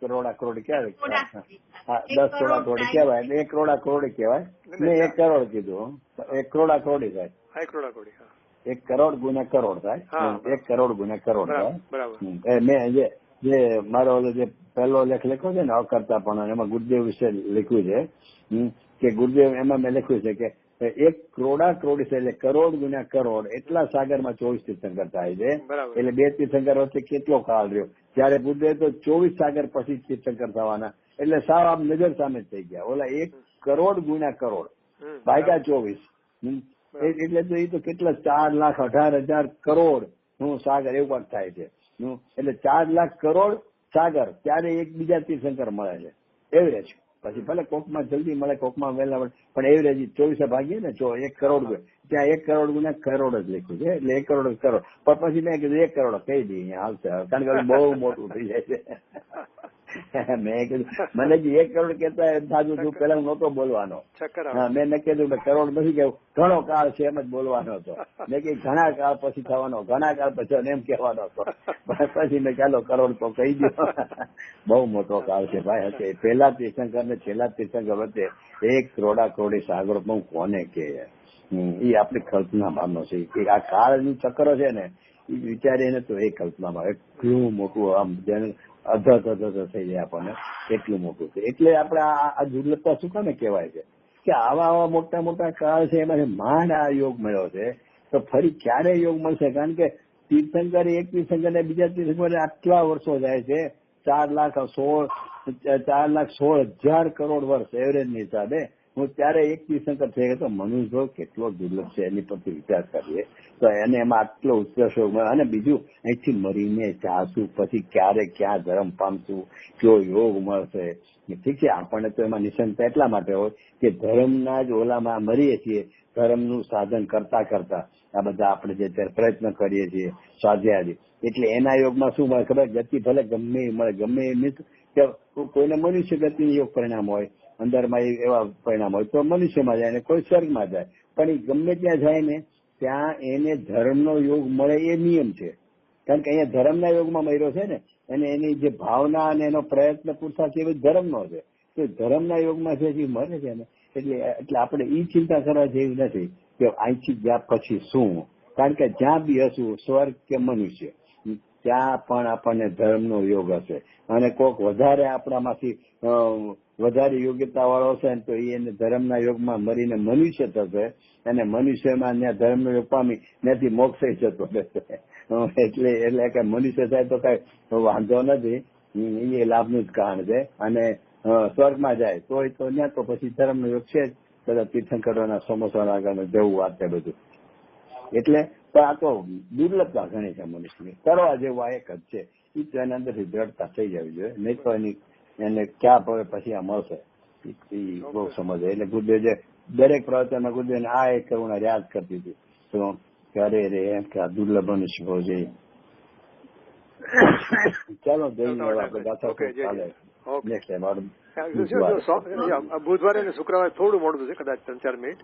કરોડા કરોડ કહેવાય. 10 કરોડા કરોડ કહેવાય, એટલે 1 કરોડા કરોડ કહેવાય. મેં 1 કરોડ કીધું, 1 કરોડા કરોડી થાય. 1 કરોડા કરોડી, 1 કરોડ ગુણ્યા કરોડ થાય, 1 કરોડ ગુણ્યા કરોડ થાય. મેં જે મારો જે પહેલો લેખ લખ્યો છે ને અકર્તાપણો, એમાં ગુરુદેવ વિશે લખ્યું છે કે ગુરુદેવ એમાં મેં લખ્યું છે કે 1 કરોડા કરોડી એટલે કરોડ ગુણ્યા કરોડ, એટલા સાગરમાં 24 તીર્થંકર થાય છે. એટલે 2 તીર્થંકર વચ્ચે કેટલો કાળ રહ્યો, ત્યારે ગુરુદેવ તો 24 સાગર પછી તીર્થંકર થવાના, એટલે સાવ આમ નજર સામે જ થઈ ગયા. ઓલા 1 કરોડ ગુણ્યા કરોડ ભાગ્યા 24, એટલે તો એ તો કેટલા 4,18,000 કરોડ સાગર એવું થાય છે. એટલે 4 લાખ કરોડ સાગર ત્યારે એક બીજા તીર્થંકર મળે છે એવરેજ પછી ભલે કોકમાં જલ્દી મળે, કોકમાં વહેલા મળે, પણ એવરેજ 24 ભાગીએ ને, જો 1 કરોડ ત્યાં 1 કરોડ ગુના કરોડ જ લખ્યું છે, એટલે 1 કરોડ કરોડ. પણ પછી મેં કીધું 1 કરોડ કહી દઈએ, અહીંયા હાલશે, કારણ કે બહુ મોટું થઈ જાય છે. મેં કીધું મને 1 કરોડ કેતા સાજુ તું પેલા નહોતો બોલવાનો. મેં કીધું કરોડ નથી કેવું, ઘણો કાળ છે એમ જ બોલવાનો હતો. મેં કીધું ઘણા કાળ પછી થવાનો, ઘણા કાળ પછી એમ કહેવાનો હતો. પછી મેં ચાલો કરોડ તો કહી દો. બહુ મોટો કાળ છે ભાઈ. હશે પેલા તીર્થંકર ને છેલ્લા તીર્થંકર વચ્ચે 1 કરોડા કરોડી સાગર કોને કે એ આપણી કલ્પનામાં છે. આ કાળનું ચક્ર છે ને એ વિચારીને તો એ કલ્પનામાં એટલું મોટું આમ અધધ થઈ જાય આપણને, એટલું મોટું છે. એટલે આપણે આ દુર્લભતા શું કામે કહેવાય છે કે આવા મોટા મોટા કાળ છે એમાં માંડ આ યોગ મળ્યો છે, તો ફરી ક્યારે યોગ મળશે? કારણ કે તીર્થંકર એક તીર્થંકર ને બીજા તીર્થંકર આટલા વર્ષો જાય છે, 4,16,000 કરોડ વર્ષ એવરેજ ની હિસાબે. હું ત્યારે એક તીર્થંકર થઈ ગયો. તો મનુષ્ય કેટલો દુર્લભ છે એની પરથી વિચાર કરીએ તો એને એમાં આટલો ઉત્કર્ષ મળે. અને બીજું અહીંથી મરીને જાશું પછી ક્યારે ક્યાં ધર્મ પામશું, કયો યોગ મળશે? ઠીક છે, આપણને તો એમાં નિશંકતા એટલા માટે હોય કે ધર્મના જ ઓલામાં મરીએ છીએ, ધર્મનું સાધન કરતા કરતા આ બધા આપણે જે પ્રયત્ન કરીએ છીએ સ્વાધ્યાય, એટલે એના યોગમાં શું મળે ખબર? ગતિ ભલે ગમે એ મળે, ગમે એ મીન્સ કે કોઈને મનુષ્ય ગતિ યોગ પરિણામ હોય, અંદરમાં એવા પરિણામ હોય તો મનુષ્યમાં જાય ને કોઈ સ્વર્ગમાં જાય. પણ એ ગમે ત્યાં જાય ને ત્યાં એને ધર્મનો યોગ મળે એ નિયમ છે. કારણ કે અહીંયા ધર્મના યોગમાં મર્યો છે ને, અને એની જે ભાવના અને એનો પ્રયત્ન પુરુષાર્થ એ ધર્મનો છે. તો ધર્મના યોગમાં જે મળે છે ને, એટલે આપણે એ ચિંતા કરવા જેવી નથી કે અહીંથી ગયા પછી શું. કારણ કે જ્યાં બી હશું, સ્વર્ગ કે મનુષ્ય, ત્યાં પણ આપણને ધર્મનો યોગ હશે. અને કોક વધારે આપણામાંથી વધારે યોગ્યતા વાળો હશે ને તો એને ધર્મના યોગમાં મરીને મનુષ્ય થશે, અને મનુષ્યમાં ત્યાં ધર્મનો યોગ પામી ત્યાંથી મોક્ષ જતો રહેશે. એટલે કે મનુષ્ય થાય તો કઈ વાંધો નથી, એ લાભનું જ કારણ છે. અને સ્વર્ગમાં જાય તોય તો ત્યાં તો પછી ધર્મનો યોગ છે જ, બધા તીર્થંકરોના સમોસાના આગળ જવું આ તે બધું. એટલે તો આ તો દુર્લભતા ઘણી છે મનુષ્યની. કરવા જેવું આ એક જ છે, એ તો એના અંદરથી દ્રઢતા થઈ જવી જોઈએ, નહીં તો એને ક્યાં પડે પછી આ મળશે. બહુ સમજ. એટલે ગુરુદેવ જે દરેક પ્રવચનમાં ગુરુદેવને આ એક કરુણા યાદ કરતી હતી તો અરે રે એમ કે આ દુર્લભ મનુષ્ય બહુ જોઈએ. ચાલો બુધવારે અને શુક્રવારે થોડું મોડું છે, કદાચ 3-4 મિનિટ.